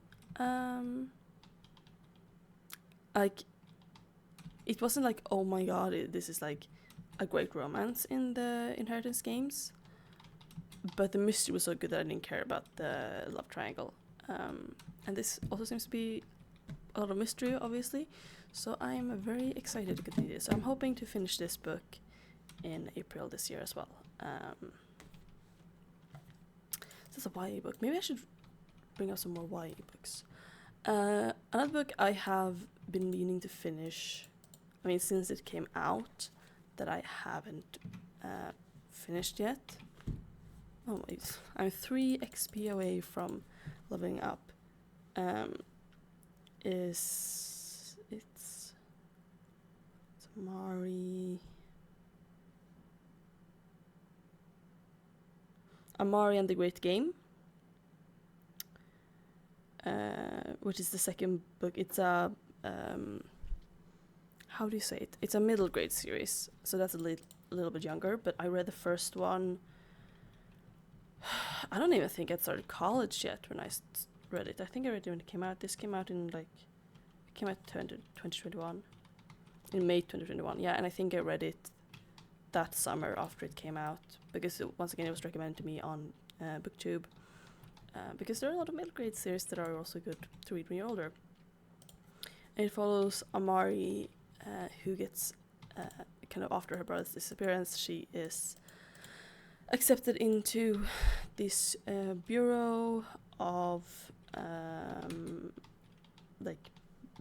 Like, it wasn't like, oh my god, this is like a great romance in the Inheritance games. But the mystery was so good that I didn't care about the love triangle. And this also seems to be a lot of mystery, obviously. So I'm very excited to continue this. I'm hoping to finish this book in April this year as well. This is a YA book. Maybe I should bring out some more YA books. Another book I have been meaning to finish, I mean, since it came out, that I haven't finished yet. Oh wait, I'm 3 XP away from leveling up. It's Amari and the Great Game, which is the second book. It's a how do you say it? It's a middle grade series, so that's a little bit younger. But I read the first one. I don't even think I'd started college yet when I read it. I think I read it when it came out. This came out in it came out 2021, in May 2021. Yeah, and I think I read it that summer after it came out, because once again it was recommended to me on BookTube, because there are a lot of middle grade series that are also good to read when you're older. And it follows Amari, who gets kind of after her brother's disappearance, she is accepted into this bureau of like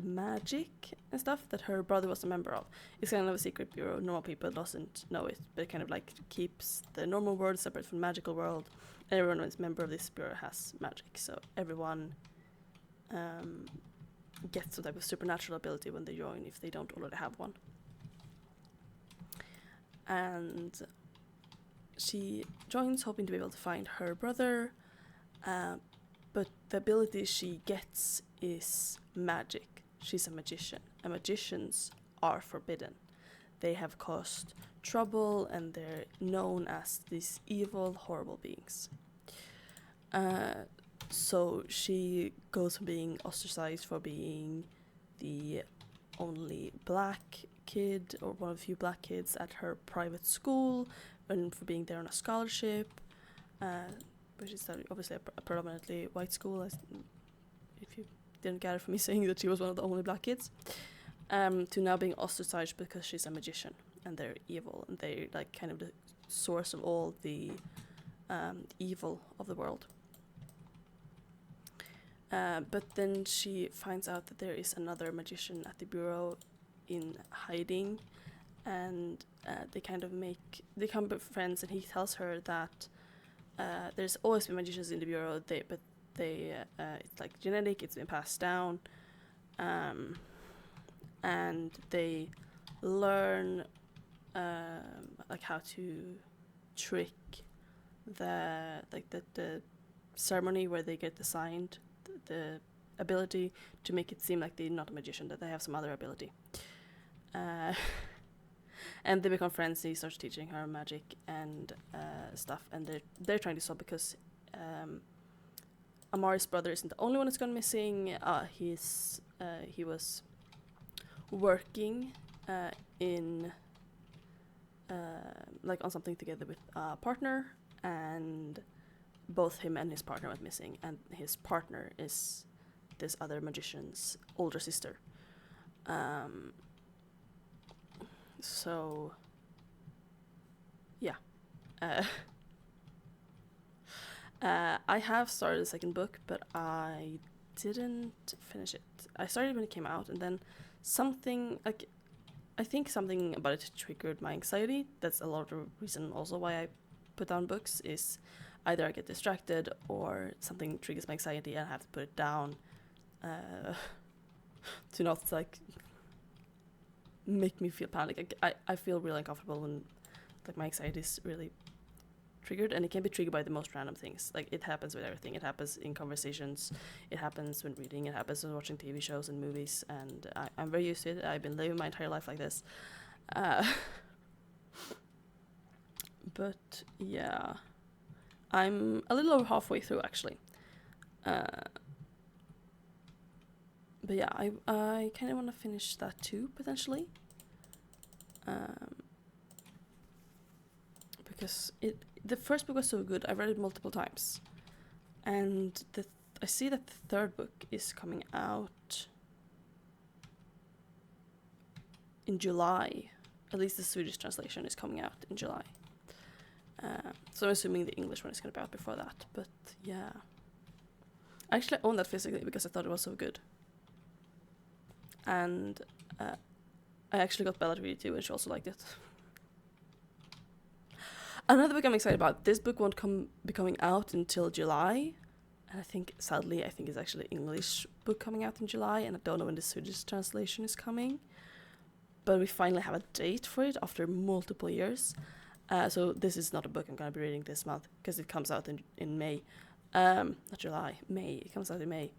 magic and stuff that her brother was a member of. It's kind of a secret bureau. Normal people doesn't know it, but it kind of like keeps the normal world separate from the magical world. And everyone who's a member of this bureau has magic, so everyone gets some type of supernatural ability when they join if they don't already have one. And she joins hoping to be able to find her brother, but the ability she gets is magic. She's a magician, and magicians are forbidden. They have caused trouble, and they're known as these evil, horrible beings. So she goes from being ostracized for being the only black kid, or one of the few black kids at her private school, and for being there on a scholarship, which is obviously a predominantly white school, if you didn't gather from me saying that she was one of the only black kids, to now being ostracized because she's a magician and they're evil, and they're like kind of the source of all the evil of the world. But then she finds out that there is another magician at the bureau in hiding, and they become friends, and he tells her that there's always been magicians in the bureau, but it's like genetic, it's been passed down, and they learn like how to trick the ceremony where they get assigned the ability to make it seem like they're not a magician, that they have some other ability. And they become friends. He starts teaching her magic and stuff, and they're trying to solve, because Amari's brother isn't the only one that's gone missing. He was working in like on something together with a partner, and both him and his partner went missing, and his partner is this other magician's older sister. So yeah, I have started the second book, but I didn't finish it. I started when it came out, and then I think something about it triggered my anxiety. That's a lot of the reason also why I put down books, is either I get distracted or something triggers my anxiety and I have to put it down to not like make me feel panic. I feel really uncomfortable when like my anxiety is really triggered, and it can be triggered by the most random things. Like, it happens with everything. It happens in conversations, it happens when reading, it happens when watching TV shows and movies, and I'm very used to it. I've been living my entire life like this. But yeah, I'm a little over halfway through actually. But yeah, I kind of want to finish that too, potentially. Because the first book was so good, I read it multiple times. And I see that the third book is coming out in July. At least the Swedish translation is coming out in July. So I'm assuming the English one is going to be out before that. But yeah. I actually own that physically because I thought it was so good. And I actually got Bella to read it too, and she also liked it. Another book I'm excited about. This book won't be coming out until July. And I think, sadly, it's actually an English book coming out in July. And I don't know when the Swedish translation is coming. But we finally have a date for it after multiple years. So this is not a book I'm going to be reading this month. Because it comes out in May. Not July, May. It comes out in May.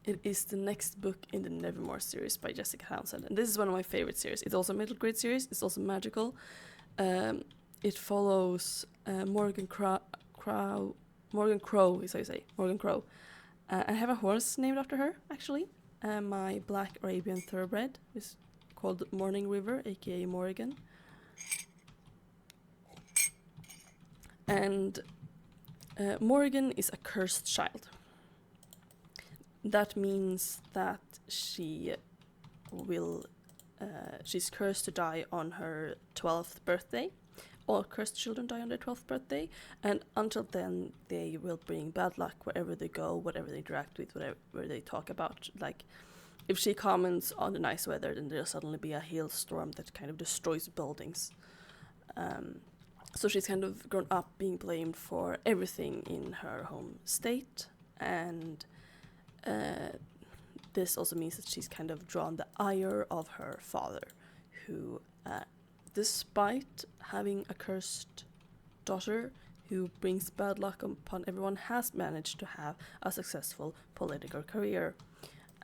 It is the next book in the Nevermore series by Jessica Townsend. And this is one of my favorite series. It's also a middle grade series. It's also magical. It follows Morgan Crow, is how you say, Morgan Crow. I have a horse named after her, actually. My black Arabian thoroughbred is called Morning River, aka Morgan. And Morgan is a cursed child. That means that she's cursed to die on her 12th birthday. All cursed children die on their 12th birthday, and until then they will bring bad luck wherever they go, whatever they interact with, whatever they talk about. Like, if she comments on the nice weather, then there'll suddenly be a hailstorm that kind of destroys buildings. So she's kind of grown up being blamed for everything in her home state, and this also means that she's kind of drawn the ire of her father, who, despite having a cursed daughter who brings bad luck upon everyone, has managed to have a successful political career,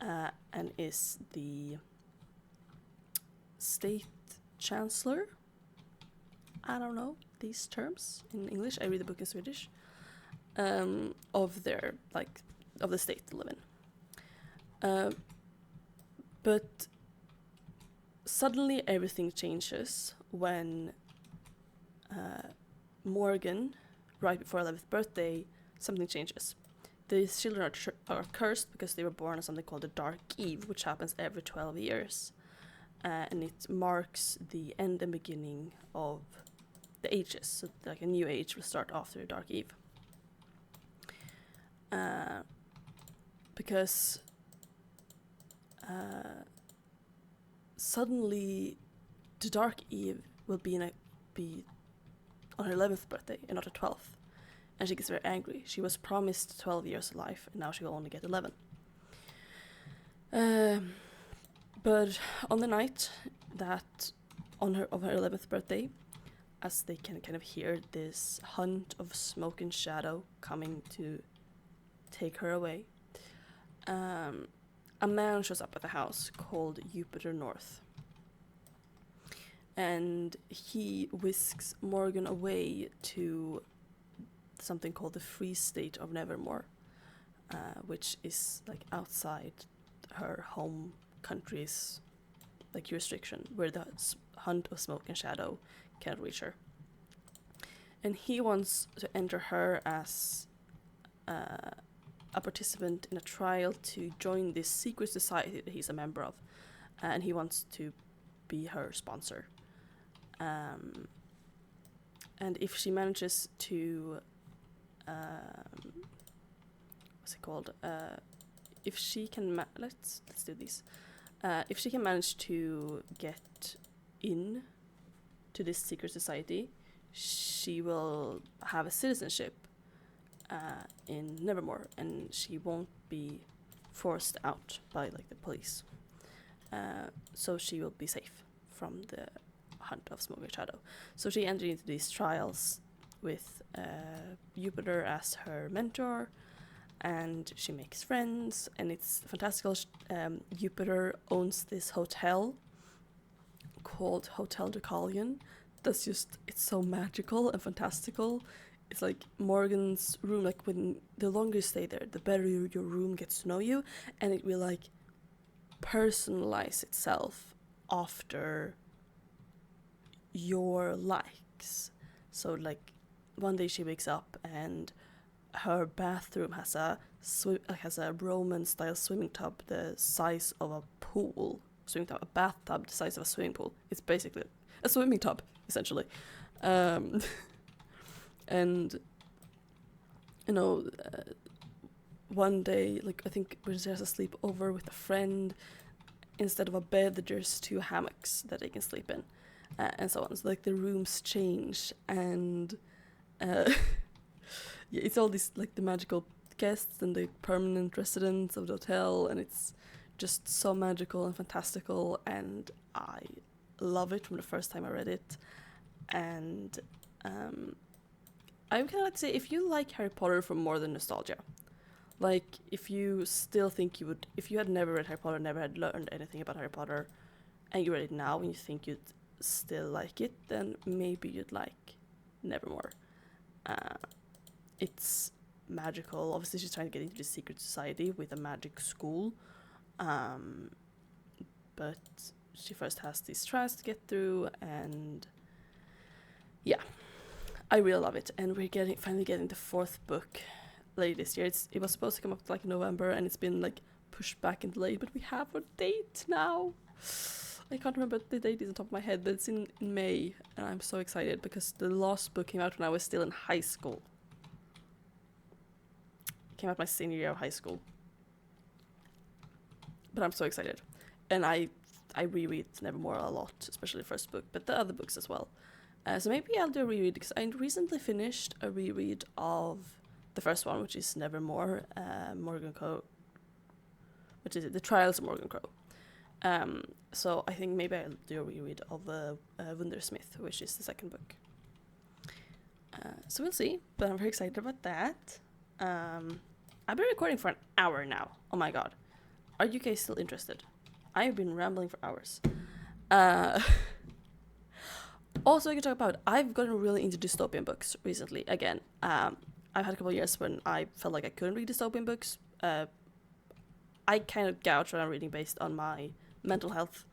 and is the state chancellor. I don't know these terms in English. I read the book in Swedish. Of the state they live in. But suddenly everything changes when Morgan, right before 11th birthday, something changes. These children are cursed because they were born on something called the Dark Eve, which happens every 12 years. And it marks the end and beginning of the ages. So like a new age will start after the Dark Eve. Because suddenly the Dark Eve will be on her 11th birthday and not her 12th. And she gets very angry. She was promised 12 years of life, and now she will only get 11. But on the night of her 11th birthday, as they can kind of hear this hunt of smoke and shadow coming to take her away, a man shows up at the house called Jupiter North. And he whisks Morgan away to something called the Free State of Nevermore, which is like outside her home country's like jurisdiction, where the hunt of smoke and shadow can't reach her. And he wants to enter her as a participant in a trial to join this secret society that he's a member of, and he wants to be her sponsor. And if she manages to what's it called? If she can let's do this. If she can manage to get in to this secret society, she will have a citizenship in Nevermore, and she won't be forced out by like the police. So she will be safe from the hunt of smoke and shadow. So she entered into these trials with Jupiter as her mentor, and she makes friends, and it's fantastical. Jupiter owns this hotel called Hotel Deucalion that's just, it's so magical and fantastical. It's like Morgan's room, like when the longer you stay there, the better your room gets to know you, and it will like personalize itself after your likes. So like one day she wakes up and her bathroom has a Roman style swimming tub the size of a pool. A bathtub the size of a swimming pool. It's basically a swimming tub, essentially. And you know, one day, like I think when she has a sleepover with a friend, instead of a bed, there's 2 hammocks that they can sleep in, and so on. So like the rooms change, and yeah, it's all these like the magical guests and the permanent residents of the hotel, and it's just so magical and fantastical, and I love it from the first time I read it. And I would kind of like to say, if you like Harry Potter for more than nostalgia, like if you still think you would, if you had never read Harry Potter, never had learned anything about Harry Potter, and you read it now and you think you'd still like it, then maybe you'd like Nevermore. It's magical. Obviously she's trying to get into the secret society with a magic school, but she first has these trials to get through, and yeah, I really love it. And we're finally getting the 4th book later this year. It was supposed to come up like in November, and it's been like pushed back and delayed, but we have a date now. I can't remember the date is on top of my head, but it's in May, and I'm so excited because the last book came out when I was still in high school. It came out my senior year of high school. But I'm so excited. And I reread Nevermore a lot, especially the first book, but the other books as well. So maybe I'll do a reread, because I recently finished a reread of the first one, which is Nevermore, Morgan Crow, which is The Trials of Morgan Crow. So I think maybe I'll do a reread of Wundersmith, which is the second book. So we'll see, but I'm very excited about that. I've been recording for an hour now. Oh my god. Are you guys still interested? I've been rambling for hours. Also, I can talk about, I've gotten really into dystopian books recently. Again, I've had a couple of years when I felt like I couldn't read dystopian books. I kind of gouge what I'm reading based on my mental health.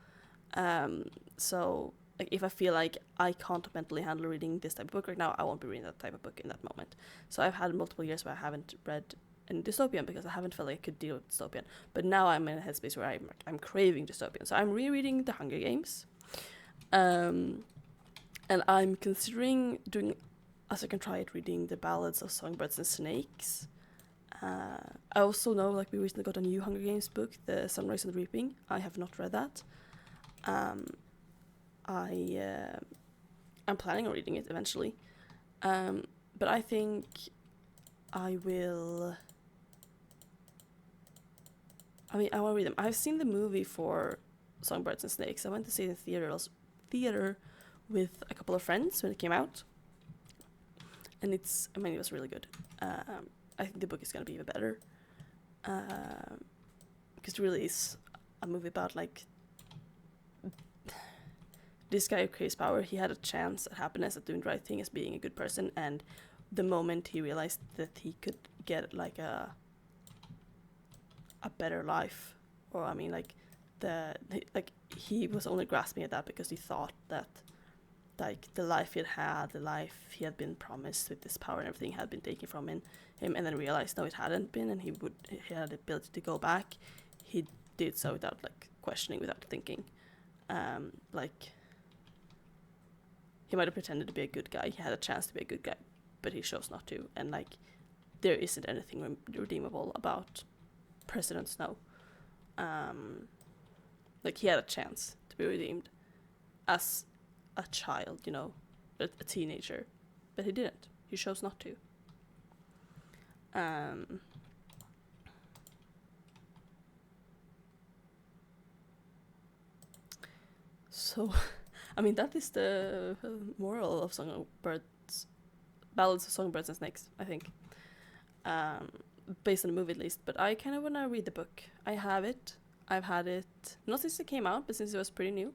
So like if I feel like I can't mentally handle reading this type of book right now, I won't be reading that type of book in that moment. So I've had multiple years where I haven't read any dystopian because I haven't felt like I could deal with dystopian. But now I'm in a headspace where I'm craving dystopian. So I'm rereading The Hunger Games. And I'm considering doing a second try at reading The Ballads of Songbirds and Snakes. I also know, like, we recently got a new Hunger Games book, The Sunrise and the Reaping. I have not read that. I'm planning on reading it eventually. But I think I will... I want to read them. I've seen the movie for Songbirds and Snakes. I went to see it in theater with a couple of friends when it came out. And it was really good. I think the book is going to be even better. Because it really is a movie about, like, this guy who craves power. He had a chance at happiness, at doing the right thing, as being a good person, and the moment he realized that he could get, like, a better life, or I mean, like, he was only grasping at that because he thought that, like, the life he had, the life he had been promised with this power and everything had been taken from him, and then realized no, it hadn't been, and he had the ability to go back. He did so without, like, questioning, without thinking. Like, he might have pretended to be a good guy. He had a chance to be a good guy, but he chose not to. And, like, there isn't anything redeemable about President Snow. Like, he had a chance to be redeemed as a child, you know, a teenager, but he didn't. He chose not to. So, I mean, that is the moral of Ballads of Songbirds and Snakes, I think. Based on the movie, at least. But I kind of want to read the book. I have it. I've had it, not since it came out, but since it was pretty new.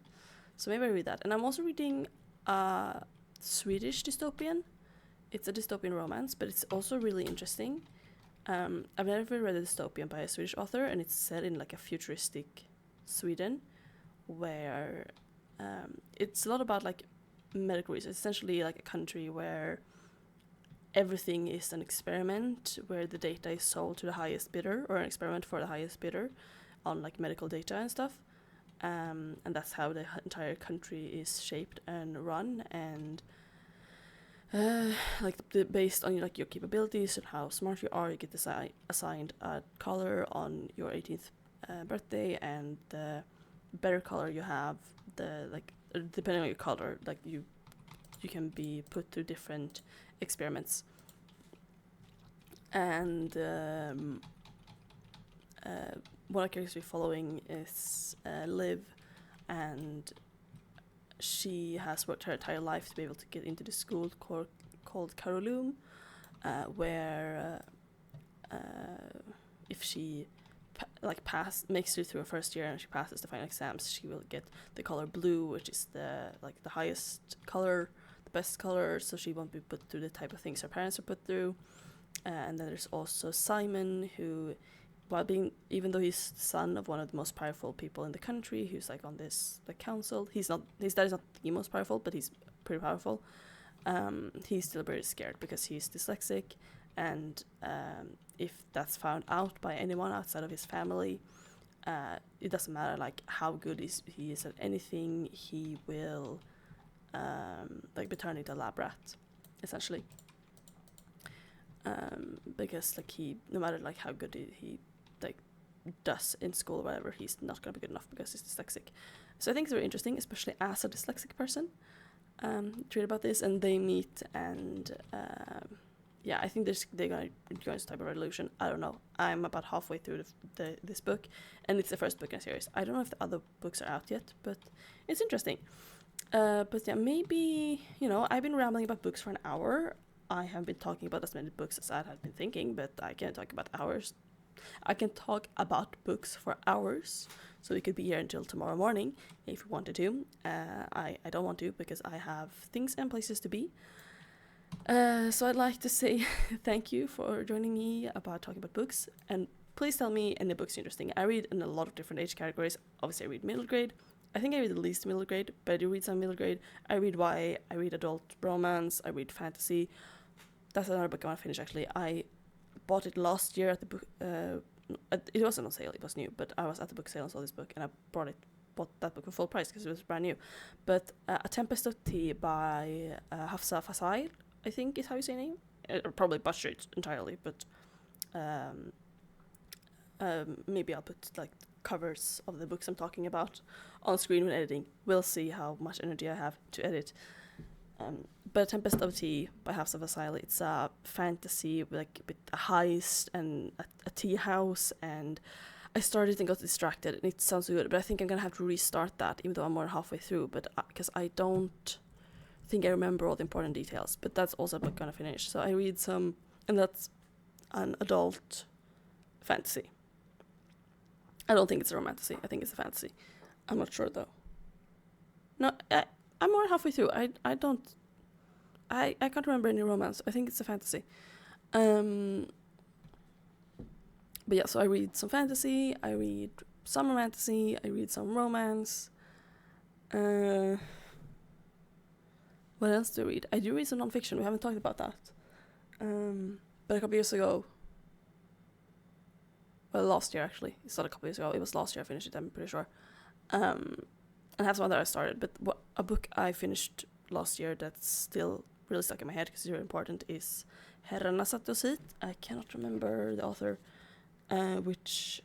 So maybe I read that. And I'm also reading a Swedish dystopian. It's a dystopian romance, but it's also really interesting. I've never read a dystopian by a Swedish author, and it's set in like a futuristic Sweden, where it's a lot about like medical research. It's essentially like a country where everything is an experiment, where the data is sold to the highest bidder, or an experiment for the highest bidder on like medical data and stuff. And that's how the entire country is shaped and run, and based on like your capabilities and how smart you are, you get assigned a color on your 18th birthday, and the better color you have, the like depending on your color, like you can be put through different experiments. And one of the characters we're following is Liv, and she has worked her entire life to be able to get into the school called Karolum, where if she makes it through her first year and she passes the final exams, she will get the color blue, which is the highest color, the best color, so she won't be put through the type of things her parents are put through. And then there's also Simon, who, even though he's the son of one of the most powerful people in the country, who's like on this council, his dad is not the most powerful, but he's pretty powerful. He's still very scared because he's dyslexic, and if that's found out by anyone outside of his family, it doesn't matter like how good he is at anything, he will be turned into a lab rat, essentially. Because like no matter like how good he like does in school or whatever, he's not gonna be good enough because he's dyslexic. So I think it's very interesting, especially as a dyslexic person, to read about this. And they meet, and I think they're gonna go into type of resolution. I don't know. I'm about halfway through this book, and it's the first book in a series. I don't know if the other books are out yet, but it's interesting. But yeah, maybe, I've been rambling about books for an hour. I have been talking about as many books as I had been thinking, but I can't talk about hours. I can talk about books for hours, so we could be here until tomorrow morning if we wanted to. I don't want to, because I have things and places to be. So I'd like to say thank you for joining me about talking about books, and please tell me any books interesting. I read in a lot of different age categories. Obviously I read middle grade. I think I read the least middle grade, but I do read some middle grade. I read YA, I read adult romance, I read fantasy. That's another book I want to finish, actually. I bought it last year at the book. It wasn't on sale, it was new, but I was at the book sale and saw this book, and I bought that book for full price because it was brand new. But A Tempest of Tea by Hafsa Fasail, I think is how you say name. Probably butcher it entirely, but maybe I'll put like covers of the books I'm talking about on screen when editing. We'll see how much energy I have to edit. But Tempest of Tea by Hafsa Fasail, it's a fantasy with a heist and a tea house, and I started and got distracted, and it sounds good, but I think I'm gonna have to restart that, even though I'm more halfway through, but because I don't think I remember all the important details. But that's also a book I'm gonna finish. So I read some, and that's an adult fantasy. I don't think it's a romantasy. I think it's a fantasy. I'm not sure though. No, I'm more halfway through. I can't remember any romance. I think it's a fantasy. But yeah, so I read some fantasy, I read some romantasy, I read some romance. What else do I read? I do read some nonfiction. We haven't talked about that. But a couple years ago, well, last year actually. It's not a couple years ago. It was last year I finished it, I'm pretty sure. And I have some other I started, but a book I finished last year that's still really stuck in my head because it's very important is Herrarna satt oss hit. I cannot remember the author, which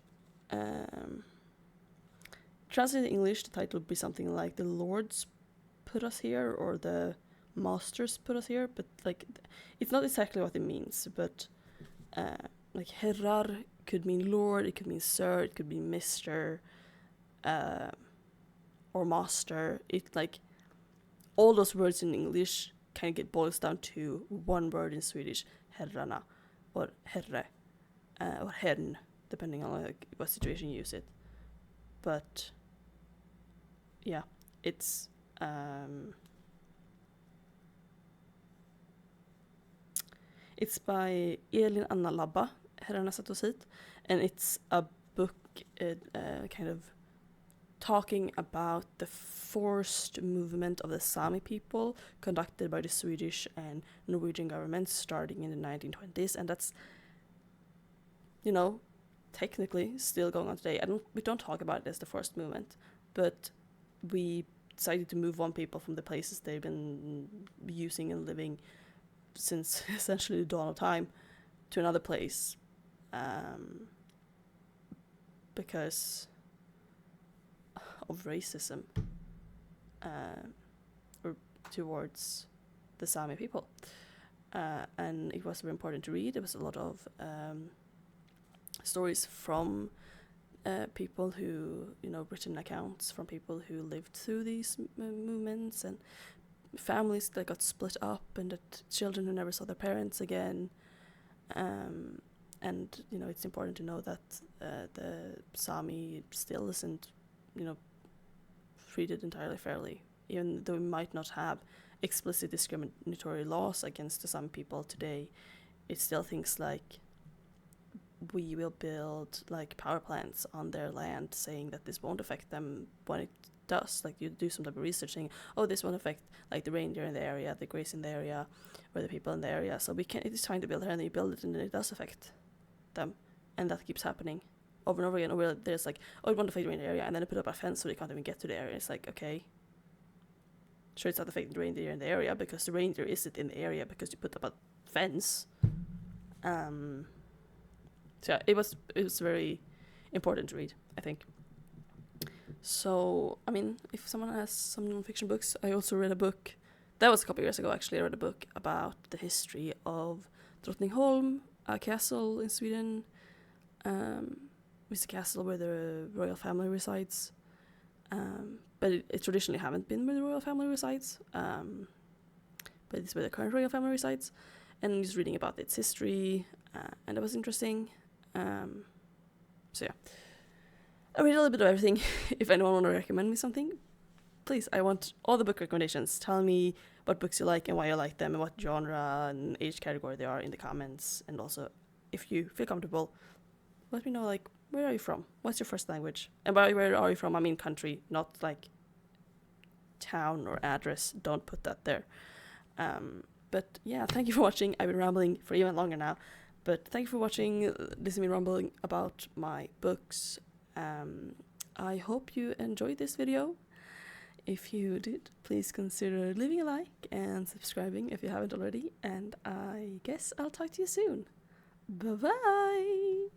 translated in English, the title would be something like The Lords Put Us Here or The Masters Put Us Here, but like it's not exactly what it means, but like herrar could mean lord, it could mean sir, it could mean mister, or master. It like all those words in English kind of get boils down to one word in Swedish, herrarna, or herre, or herrn, depending on like what situation you use it. But yeah, it's It's by Elin Anna Labba, herrarna satt oss hit, and it's a book kind of talking about the forced movement of the Sami people conducted by the Swedish and Norwegian governments starting in the 1920s, and that's, you know, technically still going on today. We don't talk about it as the forced movement, but we decided to move on people from the places they've been using and living since essentially the dawn of time to another place, because of racism or towards the Sami people. And it was very important to read. There was a lot of stories from people who, you know, written accounts from people who lived through these movements, and families that got split up, and that children who never saw their parents again. And, you know, it's important to know that the Sami still isn't, you know, treated entirely fairly, even though we might not have explicit discriminatory laws against the Sami people today. It's still things like, we will build like power plants on their land, saying that this won't affect them, when it does. Like, you do some type of research saying, oh, this won't affect like the reindeer in the area, the grays in the area, or the people in the area, so we can, it's trying to build it, and you build it and then it does affect them, and that keeps happening over and over again. Or there's like, oh, it won't affect the reindeer area, and then they put up a fence so they can't even get to the area. It's like, okay, sure, it's not affecting the reindeer in the area because the reindeer isn't in the area because you put up a fence. So yeah, it was very important to read, I think. So, I mean, if someone has some non-fiction books, I also read a book, that was a couple of years ago actually, I read a book about the history of Drottningholm, a castle in Sweden. It's a castle where the royal family resides. But it traditionally haven't been where the royal family resides. But it's where the current royal family resides. And just reading about its history, and it was interesting. So yeah, I read a little bit of everything. If anyone want to recommend me something, please, I want all the book recommendations. Tell me what books you like and why you like them, and what genre and age category they are in the comments. And also, if you feel comfortable, let me know, like, where are you from? What's your first language? And by where are you from, I mean country, not like town or address. Don't put that there. But yeah, thank you for watching. I've been rambling for even longer now. But thank you for watching. This is me rambling about my books. I hope you enjoyed this video. If you did, please consider leaving a like and subscribing if you haven't already. And I guess I'll talk to you soon. Bye-bye!